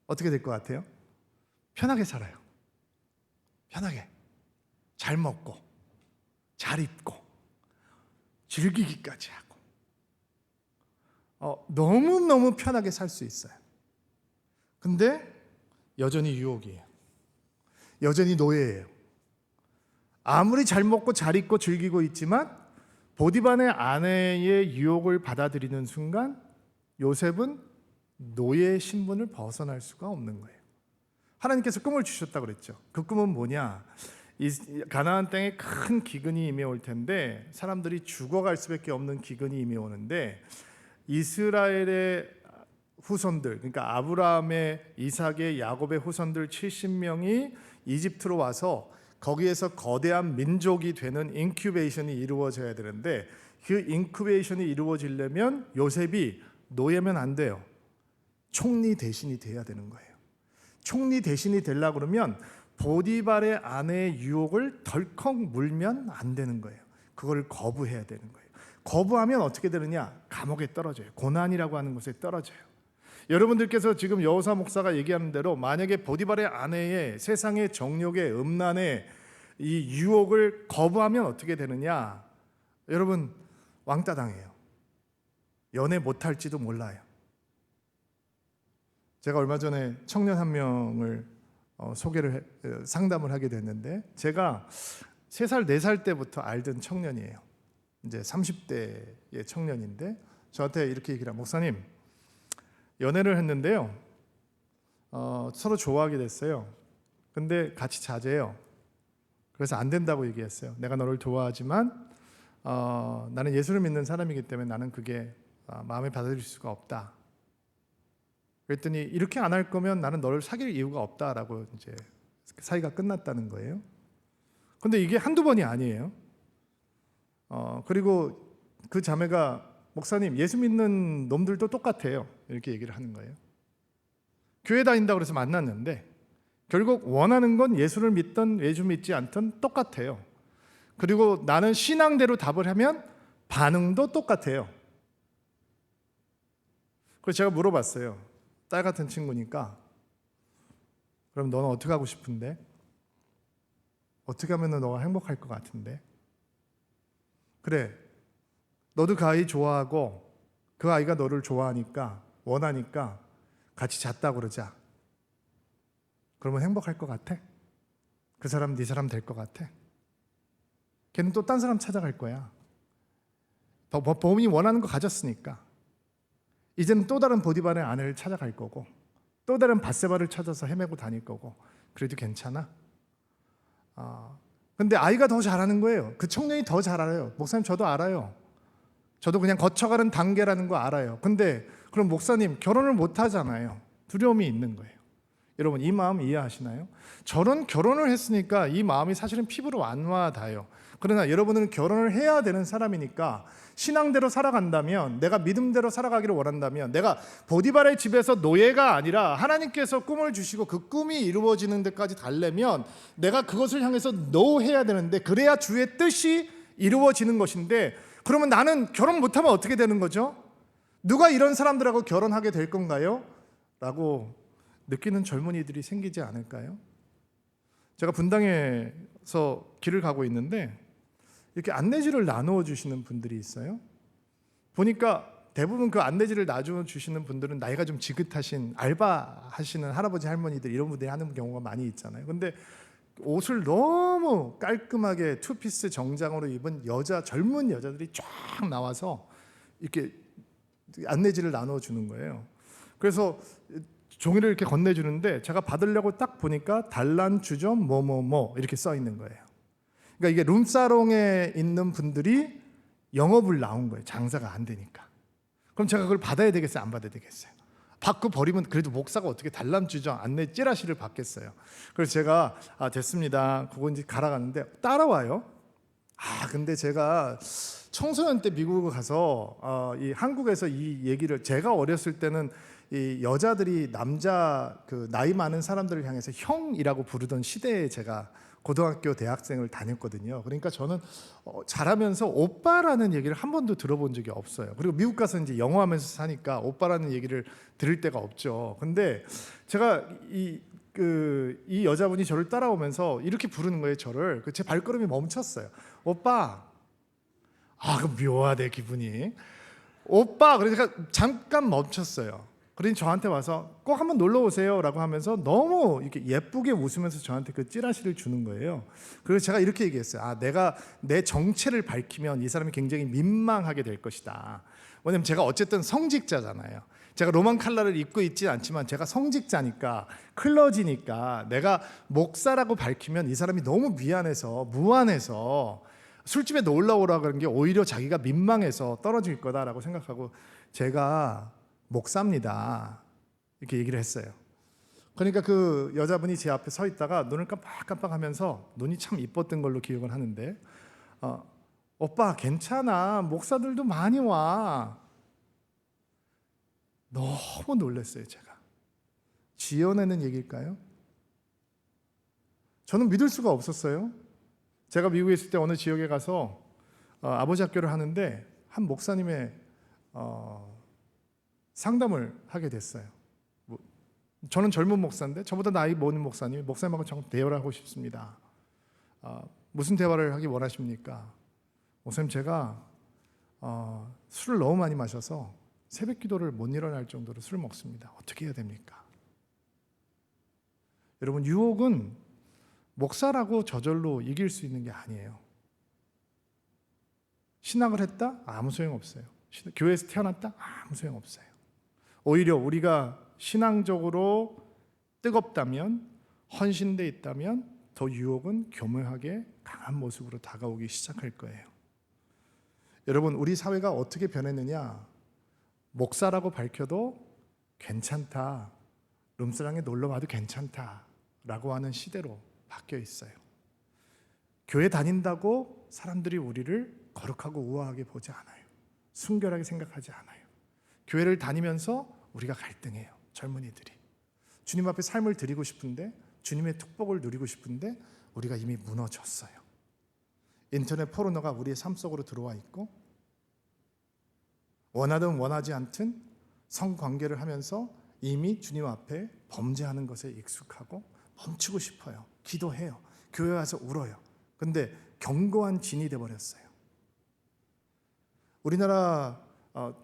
어떻게 될 것 같아요? 편하게 살아요. 편하게 잘 먹고 잘 입고 즐기기까지 하고 너무너무 편하게 살 수 있어요. 근데 여전히 유혹이에요. 여전히 노예예요. 아무리 잘 먹고 잘 입고 즐기고 있지만 보디발의 아내의 유혹을 받아들이는 순간 요셉은 노예의 신분을 벗어날 수가 없는 거예요. 하나님께서 꿈을 주셨다고 그랬죠. 그 꿈은 뭐냐? 가나안 땅에 큰 기근이 임해올 텐데 사람들이 죽어갈 수밖에 없는 기근이 임해오는데 이스라엘의 후손들, 그러니까 아브라함의, 이삭의, 야곱의 후손들 70명이 이집트로 와서 거기에서 거대한 민족이 되는 인큐베이션이 이루어져야 되는데, 그 인큐베이션이 이루어지려면 요셉이 노예면 안 돼요. 총리 대신이 돼야 되는 거예요. 총리 대신이 되려고 그러면 보디발의 아내의 유혹을 덜컥 물면 안 되는 거예요. 그걸 거부해야 되는 거예요. 거부하면 어떻게 되느냐? 감옥에 떨어져요. 고난이라고 하는 곳에 떨어져요. 여러분들께서 지금 여호사 목사가 얘기하는 대로 만약에 보디발의 아내의 세상의 정욕의 음란의 이 유혹을 거부하면 어떻게 되느냐? 여러분, 왕따 당해요. 연애 못할지도 몰라요. 제가 얼마 전에 청년 한 명을 상담을 하게 됐는데, 제가 3살, 4살 때부터 알던 청년이에요. 이제 30대의 청년인데 저한테 이렇게 얘기를 해요. 목사님, 연애를 했는데요, 서로 좋아하게 됐어요. 근데 같이 자재요. 그래서 안 된다고 얘기했어요. 내가 너를 좋아하지만 나는 예수를 믿는 사람이기 때문에 나는 그게 마음에 받아들일 수가 없다. 그랬더니 이렇게 안 할 거면 나는 너를 사귈 이유가 없다라고 이제 사이가 끝났다는 거예요. 근데 이게 한두 번이 아니에요. 그리고 그 자매가 목사님, 예수 믿는 놈들도 똑같아요. 이렇게 얘기를 하는 거예요. 교회 다닌다고 그래서 만났는데 결국 원하는 건 예수를 믿든 예수 믿지 않든 똑같아요. 그리고 나는 신앙대로 답을 하면 반응도 똑같아요. 그래서 제가 물어봤어요. 딸 같은 친구니까 그럼 너는 어떻게 하고 싶은데? 어떻게 하면 너가 행복할 것 같은데? 그래, 너도 그 아이 좋아하고 그 아이가 너를 좋아하니까 원하니까 같이 잤다고 그러자. 그러면 행복할 것 같아? 그 사람 네 사람 될 것 같아? 걔는 또 딴 사람 찾아갈 거야. 본인이 원하는 거 가졌으니까. 이제는 또 다른 보디발의 아내를 찾아갈 거고 또 다른 밧세바를 찾아서 헤매고 다닐 거고. 그래도 괜찮아? 근데 아이가 더 잘하는 거예요. 그 청년이 더 잘 알아요. 목사님, 저도 알아요. 저도 그냥 거쳐가는 단계라는 거 알아요. 근데 그럼 목사님 결혼을 못 하잖아요. 두려움이 있는 거예요. 여러분 이 마음 이해하시나요? 저는 결혼을 했으니까 이 마음이 사실은 피부로 안 와닿아요. 그러나 여러분은 결혼을 해야 되는 사람이니까 신앙대로 살아간다면, 내가 믿음대로 살아가기를 원한다면, 내가 보디발의 집에서 노예가 아니라 하나님께서 꿈을 주시고 그 꿈이 이루어지는 데까지 달려면 내가 그것을 향해서 노해야 되는데, 그래야 주의 뜻이 이루어지는 것인데, 그러면 나는 결혼 못하면 어떻게 되는 거죠? 누가 이런 사람들하고 결혼하게 될 건가요? 라고 느끼는 젊은이들이 생기지 않을까요? 제가 분당에서 길을 가고 있는데 이렇게 안내지를 나누어 주시는 분들이 있어요. 보니까 대부분 그 안내지를 나누어 주시는 분들은 나이가 좀 지긋하신 알바 하시는 할아버지 할머니들, 이런 분들이 하는 경우가 많이 있잖아요. 근데 옷을 너무 깔끔하게 투피스 정장으로 입은 젊은 여자들이 쫙 나와서 이렇게 안내지를 나누어 주는 거예요. 그래서 종이를 이렇게 건네주는데 제가 받으려고 딱 보니까 단란 주점 뭐뭐뭐 이렇게 써 있는 거예요. 그러니까 이게 룸사롱에 있는 분들이 영업을 나온 거예요. 장사가 안 되니까. 그럼 제가 그걸 받아야 되겠어요? 안 받아야 되겠어요? 받고 버리면 그래도 목사가 어떻게 단란 주점 안내 찌라시를 받겠어요? 그래서 제가 됐습니다. 그거 이제 갈아갔는데 따라와요. 근데 제가 청소년 때 미국을 가서 이 한국에서 이 얘기를, 제가 어렸을 때는 이 여자들이 남자 그 나이 많은 사람들을 향해서 형이라고 부르던 시대에 제가 고등학교 대학생을 다녔거든요. 그러니까 저는 자라면서 오빠라는 얘기를 한 번도 들어본 적이 없어요. 그리고 미국 가서 이제 영어하면서 사니까 오빠라는 얘기를 들을 데가 없죠. 근데 제가 이 여자분이 저를 따라오면서 이렇게 부르는 거예요. 저를. 제 발걸음이 멈췄어요. 오빠. 그 묘하대 기분이. 오빠. 그러니까 잠깐 멈췄어요. 그러니 저한테 와서 꼭 한번 놀러 오세요라고 하면서 너무 이렇게 예쁘게 웃으면서 저한테 그 찌라시를 주는 거예요. 그래서 제가 이렇게 얘기했어요. 내가 내 정체를 밝히면 이 사람이 굉장히 민망하게 될 것이다. 왜냐면 제가 어쨌든 성직자잖아요. 제가 로만 칼라를 입고 있지 않지만 제가 성직자니까, 클러지니까 내가 목사라고 밝히면 이 사람이 너무 미안해서 무안해서 술집에 놀러 오라고 그런 게 오히려 자기가 민망해서 떨어질 거다라고 생각하고 제가 목사입니다 이렇게 얘기를 했어요. 그러니까 그 여자분이 제 앞에 서 있다가 눈을 깜빡깜빡하면서, 눈이 참 이뻤던 걸로 기억을 하는데 오빠 괜찮아, 목사들도 많이 와. 너무 놀랐어요. 제가 지어내는 얘기일까요? 저는 믿을 수가 없었어요. 제가 미국에 있을 때 어느 지역에 가서 아버지 학교를 하는데 한 목사님의 상담을 하게 됐어요. 저는 젊은 목사인데 저보다 나이 많은 목사님이 목사님하고 좀 대화를 하고 싶습니다. 무슨 대화를 하기 원하십니까? 목사님, 제가 술을 너무 많이 마셔서 새벽 기도를 못 일어날 정도로 술을 먹습니다. 어떻게 해야 됩니까? 여러분, 유혹은 목사라고 저절로 이길 수 있는 게 아니에요. 신학을 했다? 아무 소용없어요. 교회에서 태어났다? 아무 소용없어요. 오히려 우리가 신앙적으로 뜨겁다면, 헌신돼 있다면 더 유혹은 교묘하게 강한 모습으로 다가오기 시작할 거예요. 여러분, 우리 사회가 어떻게 변했느냐? 목사라고 밝혀도 괜찮다, 룸사랑에 놀러 와도 괜찮다라고 하는 시대로 바뀌어 있어요. 교회 다닌다고 사람들이 우리를 거룩하고 우아하게 보지 않아요. 순결하게 생각하지 않아요. 교회를 다니면서 우리가 갈등해요. 젊은이들이 주님 앞에 삶을 드리고 싶은데, 주님의 축복을 누리고 싶은데 우리가 이미 무너졌어요. 인터넷 포르노가 우리의 삶 속으로 들어와 있고, 원하든 원하지 않든 성관계를 하면서 이미 주님 앞에 범죄하는 것에 익숙하고 멈추고 싶어요. 기도해요. 교회 와서 울어요. 근데 견고한 진이 되어버렸어요. 우리나라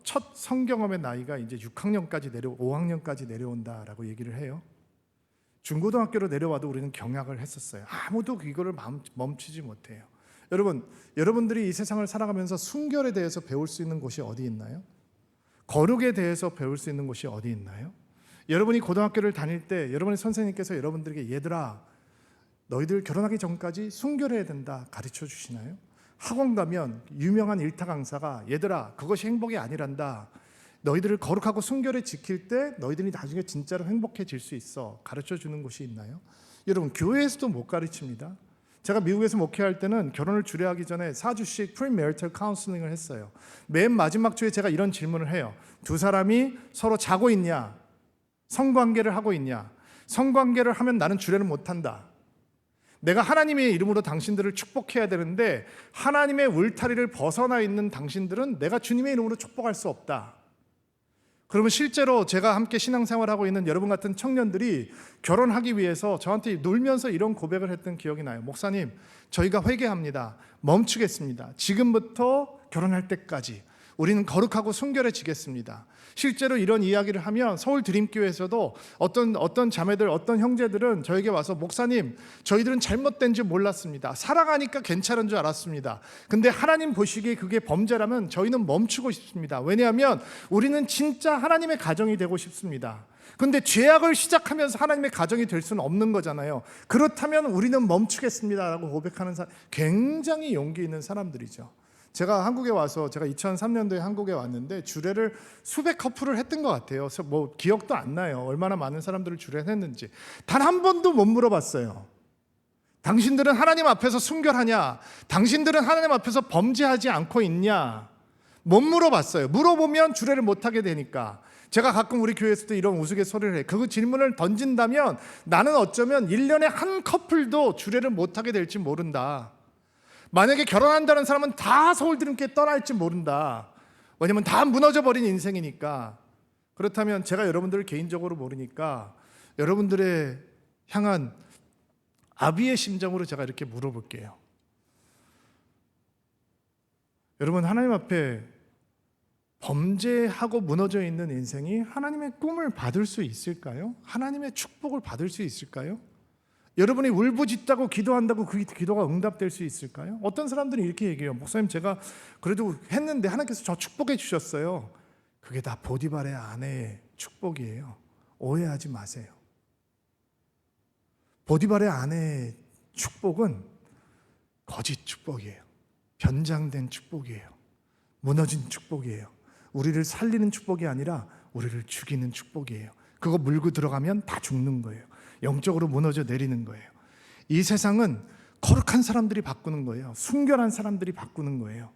첫 성경험의 나이가 이제 5학년까지 내려온다라고 얘기를 해요. 중고등학교로 내려와도 우리는 경악을 했었어요. 아무도 이거를 멈추지 못해요. 여러분들이 이 세상을 살아가면서 순결에 대해서 배울 수 있는 곳이 어디 있나요? 거룩에 대해서 배울 수 있는 곳이 어디 있나요? 여러분이 고등학교를 다닐 때 여러분의 선생님께서 여러분들에게 얘들아, 너희들 결혼하기 전까지 순결해야 된다 가르쳐 주시나요? 학원 가면 유명한 일타 강사가 얘들아 그것이 행복이 아니란다. 너희들을 거룩하고 순결히 지킬 때 너희들이 나중에 진짜로 행복해질 수 있어. 가르쳐 주는 곳이 있나요? 여러분 교회에서도 못 가르칩니다. 제가 미국에서 목회할 때는 결혼을 주례하기 전에 4주씩 프리메리털 카운슬링을 했어요. 맨 마지막 주에 제가 이런 질문을 해요. 두 사람이 서로 자고 있냐? 성관계를 하고 있냐? 성관계를 하면 나는 주례를 못한다. 내가 하나님의 이름으로 당신들을 축복해야 되는데 하나님의 울타리를 벗어나 있는 당신들은 내가 주님의 이름으로 축복할 수 없다. 그러면 실제로 제가 함께 신앙생활하고 있는 여러분 같은 청년들이 결혼하기 위해서 저한테 놀면서 이런 고백을 했던 기억이 나요. 목사님, 저희가 회개합니다. 멈추겠습니다. 지금부터 결혼할 때까지 우리는 거룩하고 순결해지겠습니다. 실제로 이런 이야기를 하면 서울 드림교회에서도 어떤 자매들, 어떤 형제들은 저에게 와서 목사님, 저희들은 잘못된 줄 몰랐습니다. 살아가니까 괜찮은 줄 알았습니다. 근데 하나님 보시기에 그게 범죄라면 저희는 멈추고 싶습니다. 왜냐하면 우리는 진짜 하나님의 가정이 되고 싶습니다. 근데 죄악을 시작하면서 하나님의 가정이 될 수는 없는 거잖아요. 그렇다면 우리는 멈추겠습니다라고 고백하는 사람, 굉장히 용기 있는 사람들이죠. 제가 한국에 와서 제가 2003년도에 한국에 왔는데 주례를 수백 커플을 했던 것 같아요. 뭐 기억도 안 나요. 얼마나 많은 사람들을 주례했는지. 단 한 번도 못 물어봤어요. 당신들은 하나님 앞에서 순결하냐? 당신들은 하나님 앞에서 범죄하지 않고 있냐? 못 물어봤어요. 물어보면 주례를 못하게 되니까. 제가 가끔 우리 교회에서도 이런 우스갯소리를 해요. 그 질문을 던진다면 나는 어쩌면 1년에 한 커플도 주례를 못하게 될지 모른다. 만약에 결혼한다는 사람은 다 서울드림교회 떠날지 모른다. 왜냐면 다 무너져버린 인생이니까. 그렇다면 제가 여러분들을 개인적으로 모르니까 여러분들의 향한 아비의 심정으로 제가 이렇게 물어볼게요. 여러분, 하나님 앞에 범죄하고 무너져 있는 인생이 하나님의 꿈을 받을 수 있을까요? 하나님의 축복을 받을 수 있을까요? 여러분이 울부짖다고 기도한다고 그 기도가 응답될 수 있을까요? 어떤 사람들은 이렇게 얘기해요. 목사님, 제가 그래도 했는데 하나님께서 저 축복해 주셨어요. 그게 다 보디발의 아내의 축복이에요. 오해하지 마세요. 보디발의 아내의 축복은 거짓 축복이에요. 변장된 축복이에요. 무너진 축복이에요. 우리를 살리는 축복이 아니라 우리를 죽이는 축복이에요. 그거 물고 들어가면 다 죽는 거예요. 영적으로 무너져 내리는 거예요. 이 세상은 거룩한 사람들이 바꾸는 거예요. 순결한 사람들이 바꾸는 거예요.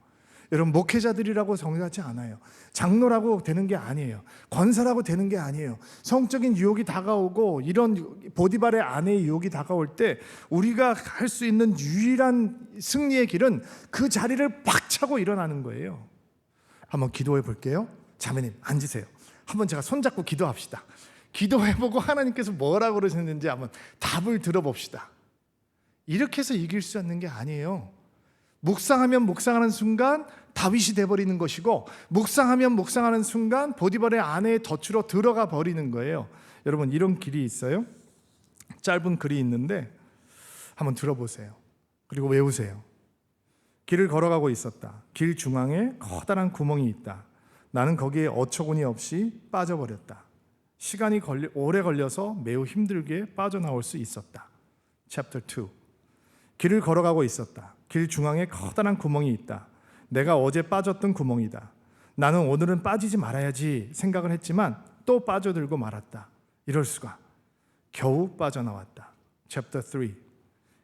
여러분, 목회자들이라고 정의하지 않아요. 장로라고 되는 게 아니에요. 권사라고 되는 게 아니에요. 성적인 유혹이 다가오고 이런 보디발의 아내의 유혹이 다가올 때 우리가 할 수 있는 유일한 승리의 길은 그 자리를 박차고 일어나는 거예요. 한번 기도해 볼게요. 자매님 앉으세요. 한번 제가 손잡고 기도합시다. 기도해보고 하나님께서 뭐라고 그러셨는지 한번 답을 들어봅시다. 이렇게 해서 이길 수 있는 게 아니에요. 묵상하면 묵상하는 순간 다윗이 돼버리는 것이고, 묵상하면 묵상하는 순간 보디발의 아내의 덫으로 들어가 버리는 거예요. 여러분, 이런 길이 있어요. 짧은 글이 있는데 한번 들어보세요. 그리고 외우세요. 길을 걸어가고 있었다. 길 중앙에 커다란 구멍이 있다. 나는 거기에 어처구니 없이 빠져버렸다. 시간이 오래 걸려서 매우 힘들게 빠져나올 수 있었다. Chapter 2. 길을 걸어가고 있었다. 길 중앙에 커다란 구멍이 있다. 내가 어제 빠졌던 구멍이다. 나는 오늘은 빠지지 말아야지 생각을 했지만 또 빠져들고 말았다. 이럴 수가. 겨우 빠져나왔다. Chapter 3.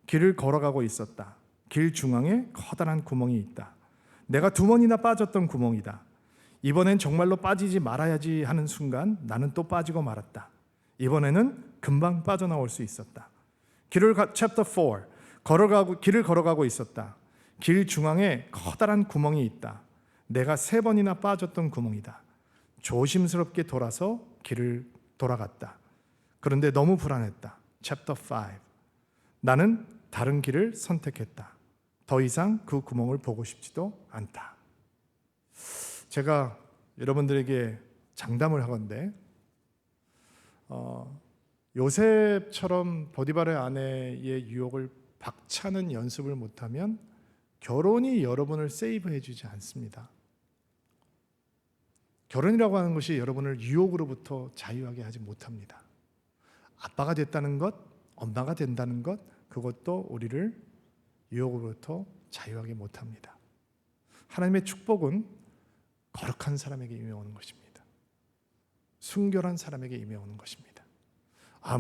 길을 걸어가고 있었다. 길 중앙에 커다란 구멍이 있다. 내가 2번이나 빠졌던 구멍이다. 이번엔 정말로 빠지지 말아야지 하는 순간 나는 또 빠지고 말았다. 이번에는 금방 빠져나올 수 있었다. Chapter 4. 길을 걸어가고 있었다. 길 중앙에 커다란 구멍이 있다. 내가 3번이나 빠졌던 구멍이다. 조심스럽게 돌아서 길을 돌아갔다. 그런데 너무 불안했다. Chapter 5. 나는 다른 길을 선택했다. 더 이상 그 구멍을 보고 싶지도 않다. 제가 여러분들에게 장담을 하건대 요셉처럼 보디발의 아내의 유혹을 박차는 연습을 못하면 결혼이 여러분을 세이브해 주지 않습니다. 결혼이라고 하는 것이 여러분을 유혹으로부터 자유하게 하지 못합니다. 아빠가 됐다는 것, 엄마가 된다는 것, 그것도 우리를 유혹으로부터 자유하게 못합니다. 하나님의 축복은 거룩한 사람에게 임해오는 것입니다. 순결한 사람에게 임해오는 것입니다.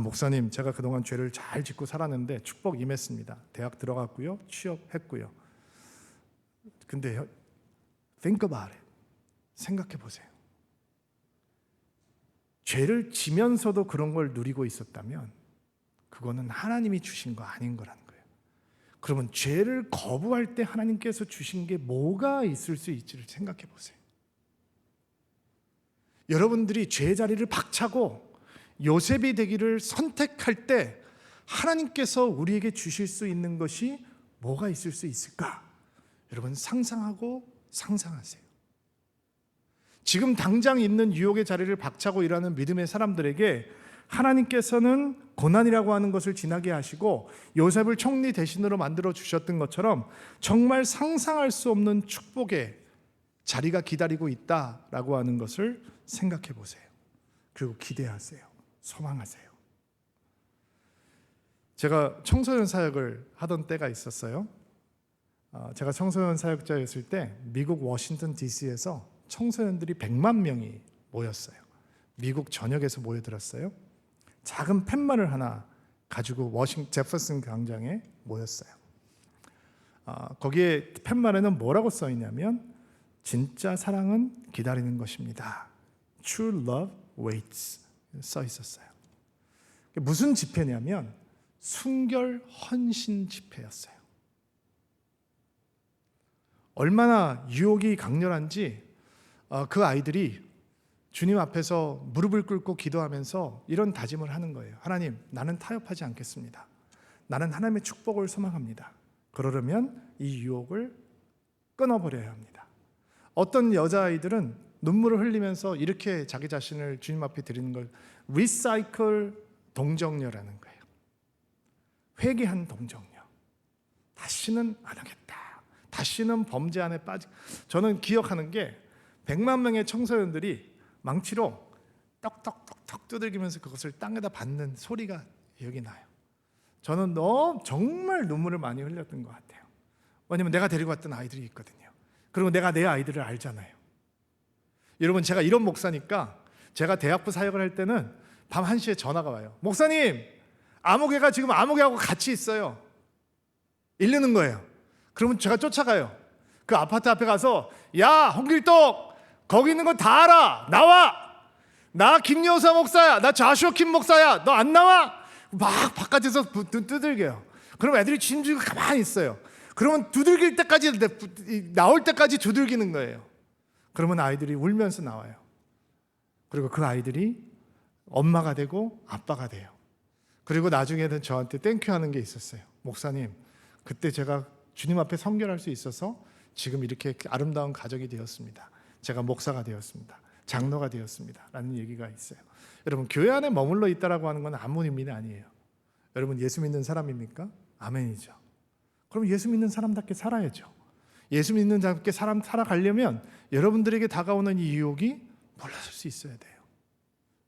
목사님, 제가 그동안 죄를 잘 짓고 살았는데 축복 임했습니다. 대학 들어갔고요, 취업했고요. 근데 think about it. 생각해 보세요. 죄를 지면서도 그런 걸 누리고 있었다면 그거는 하나님이 주신 거 아닌 거라는 거예요. 그러면 죄를 거부할 때 하나님께서 주신 게 뭐가 있을 수 있지를 생각해 보세요. 여러분들이 죄 자리를 박차고 요셉이 되기를 선택할 때 하나님께서 우리에게 주실 수 있는 것이 뭐가 있을 수 있을까? 여러분 상상하고 상상하세요. 지금 당장 있는 유혹의 자리를 박차고 일하는 믿음의 사람들에게 하나님께서는 고난이라고 하는 것을 지나게 하시고 요셉을 총리 대신으로 만들어 주셨던 것처럼 정말 상상할 수 없는 축복의 자리가 기다리고 있다라고 하는 것을 생각해 보세요. 그리고 기대하세요. 소망하세요. 제가 청소년 사역을 하던 때가 있었어요. 제가 청소년 사역자였을 때 미국 워싱턴 DC에서 청소년들이 100만 명이 모였어요. 미국 전역에서 모여들었어요. 작은 팻말을 하나 가지고 제퍼슨 광장에 모였어요. 거기에 팻말에는 뭐라고 써 있냐면 진짜 사랑은 기다리는 것입니다. True love waits 써 있었어요. 무슨 집회냐면 순결 헌신 집회였어요. 얼마나 유혹이 강렬한지 그 아이들이 주님 앞에서 무릎을 꿇고 기도하면서 이런 다짐을 하는 거예요. 하나님, 나는 타협하지 않겠습니다. 나는 하나님의 축복을 소망합니다. 그러려면 이 유혹을 끊어버려야 합니다. 어떤 여자아이들은 눈물을 흘리면서 이렇게 자기 자신을 주님 앞에 드리는 걸 리사이클 동정녀라는 거예요. 회개한 동정녀. 다시는 안 하겠다. 다시는 범죄 안에 저는 기억하는 게 100만 명의 청소년들이 망치로 떡떡떡떡 두들기면서 그것을 땅에다 받는 소리가 기억이 나요. 저는 정말 눈물을 많이 흘렸던 것 같아요. 왜냐면 내가 데리고 왔던 아이들이 있거든요. 그리고 내가 내 아이들을 알잖아요. 여러분, 제가 이런 목사니까 제가 대학부 사역을 할 때는 밤 1시에 전화가 와요. 목사님, 아무개가 지금 아무개하고 같이 있어요. 이르는 거예요. 그러면 제가 쫓아가요. 그 아파트 앞에 가서 야, 홍길동, 거기 있는 거 다 알아. 나와. 나 김여사 목사야. 나 자슈아 킴 목사야. 너 안 나와? 막 바깥에서 두들겨요. 그럼 애들이 진주가 가만히 있어요. 그러면 두들길 때까지, 나올 때까지 두들기는 거예요. 그러면 아이들이 울면서 나와요. 그리고 그 아이들이 엄마가 되고 아빠가 돼요. 그리고 나중에는 저한테 땡큐 하는 게 있었어요. 목사님, 그때 제가 주님 앞에 선결할 수 있어서 지금 이렇게 아름다운 가정이 되었습니다. 제가 목사가 되었습니다. 장로가 되었습니다. 라는 얘기가 있어요. 여러분, 교회 안에 머물러 있다라고 하는 건 아무 의미는 아니에요. 여러분, 예수 믿는 사람입니까? 아멘이죠. 그럼 예수 믿는 사람답게 살아야죠. 예수 믿는 사람답게 살아가려면 여러분들에게 다가오는 이 유혹이 물러설 수 있어야 돼요.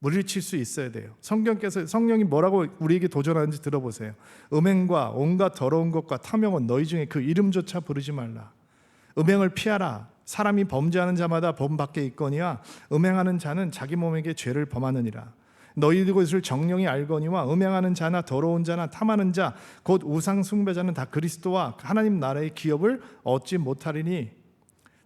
물리칠 수 있어야 돼요. 성령이 뭐라고 우리에게 도전하는지 들어보세요. 음행과 온갖 더러운 것과 탐욕은 너희 중에 그 이름조차 부르지 말라. 음행을 피하라. 사람이 범죄하는 자마다 범 밖에 있거니와 음행하는 자는 자기 몸에게 죄를 범하느니라. 너희 것을 정령이 알거니와 음행하는 자나 더러운 자나 탐하는 자 곧 우상 숭배자는 다 그리스도와 하나님 나라의 기업을 얻지 못하리니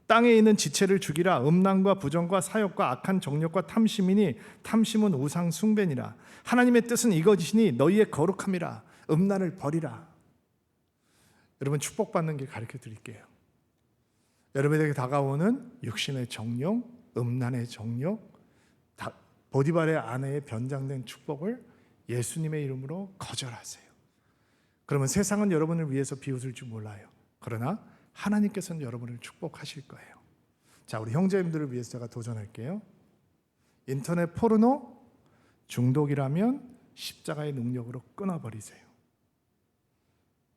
땅에 있는 지체를 죽이라. 음란과 부정과 사욕과 악한 정욕과 탐심이니 탐심은 우상 숭배니라. 하나님의 뜻은 이것이니 너희의 거룩함이라. 음란을 버리라. 여러분, 축복받는 길 가르쳐 드릴게요. 여러분에게 다가오는 육신의 정욕, 음란의 정욕, 보디발의 아내의 변장된 축복을 예수님의 이름으로 거절하세요. 그러면 세상은 여러분을 위해서 비웃을 줄 몰라요. 그러나 하나님께서는 여러분을 축복하실 거예요. 자, 우리 형제님들을 위해서 제가 도전할게요. 인터넷 포르노 중독이라면 십자가의 능력으로 끊어버리세요.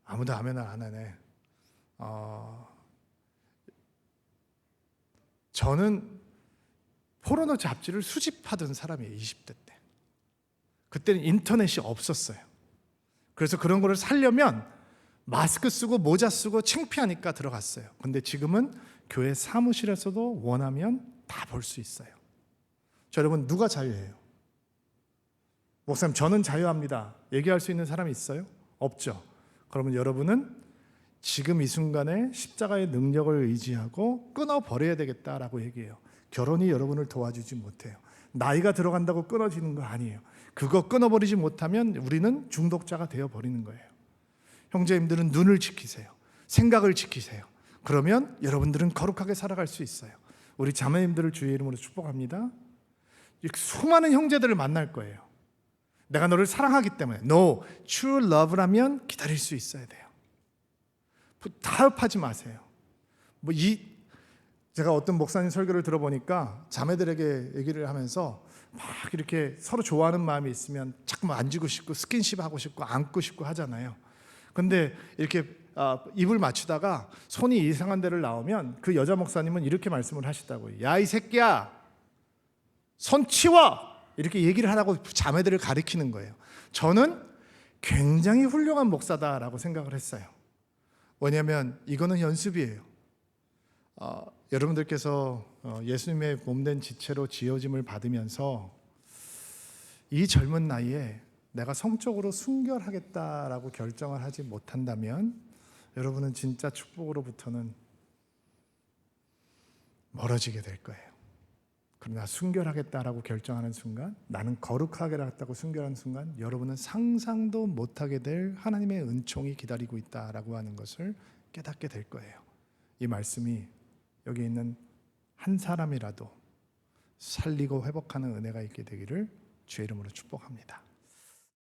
아무도 아멘 안 하네. 저는 포르노 잡지를 수집하던 사람이에요. 20대 때. 그때는 인터넷이 없었어요. 그래서 그런 거를 사려면 마스크 쓰고 모자 쓰고 창피하니까 들어갔어요. 근데 지금은 교회 사무실에서도 원하면 다 볼 수 있어요. 자, 여러분, 누가 자유해요? 목사님, 저는 자유합니다. 얘기할 수 있는 사람이 있어요? 없죠. 그러면 여러분은 지금 이 순간에 십자가의 능력을 의지하고 끊어버려야 되겠다라고 얘기해요. 결혼이 여러분을 도와주지 못해요. 나이가 들어간다고 끊어지는 거 아니에요. 그거 끊어버리지 못하면 우리는 중독자가 되어버리는 거예요. 형제님들은 눈을 지키세요. 생각을 지키세요. 그러면 여러분들은 거룩하게 살아갈 수 있어요. 우리 자매님들을 주의 이름으로 축복합니다. 수많은 형제들을 만날 거예요. 내가 너를 사랑하기 때문에. No, true love라면 기다릴 수 있어야 돼요. 타협하지 마세요. 제가 어떤 목사님 설교를 들어보니까 자매들에게 얘기를 하면서 막 이렇게 서로 좋아하는 마음이 있으면 자꾸 만지고 싶고 스킨십 하고 싶고 안고 싶고 하잖아요. 근데 이렇게 입을 맞추다가 손이 이상한 데를 나오면 그 여자 목사님은 이렇게 말씀을 하시다고요. 야, 이 새끼야, 손 치워! 이렇게 얘기를 하라고 자매들을 가리키는 거예요. 저는 굉장히 훌륭한 목사다라고 생각을 했어요. 왜냐하면 이거는 연습이에요. 여러분들께서 예수님의 몸된 지체로 지어짐을 받으면서 이 젊은 나이에 내가 성적으로 순결하겠다라고 결정을 하지 못한다면 여러분은 진짜 축복으로부터는 멀어지게 될 거예요. 그러나 순결하겠다라고 결정하는 순간, 나는 거룩하겠다고 순결하는 순간 여러분은 상상도 못하게 될 하나님의 은총이 기다리고 있다라고 하는 것을 깨닫게 될 거예요. 이 말씀이 여기 있는 한 사람이라도 살리고 회복하는 은혜가 있게 되기를 주의 이름으로 축복합니다.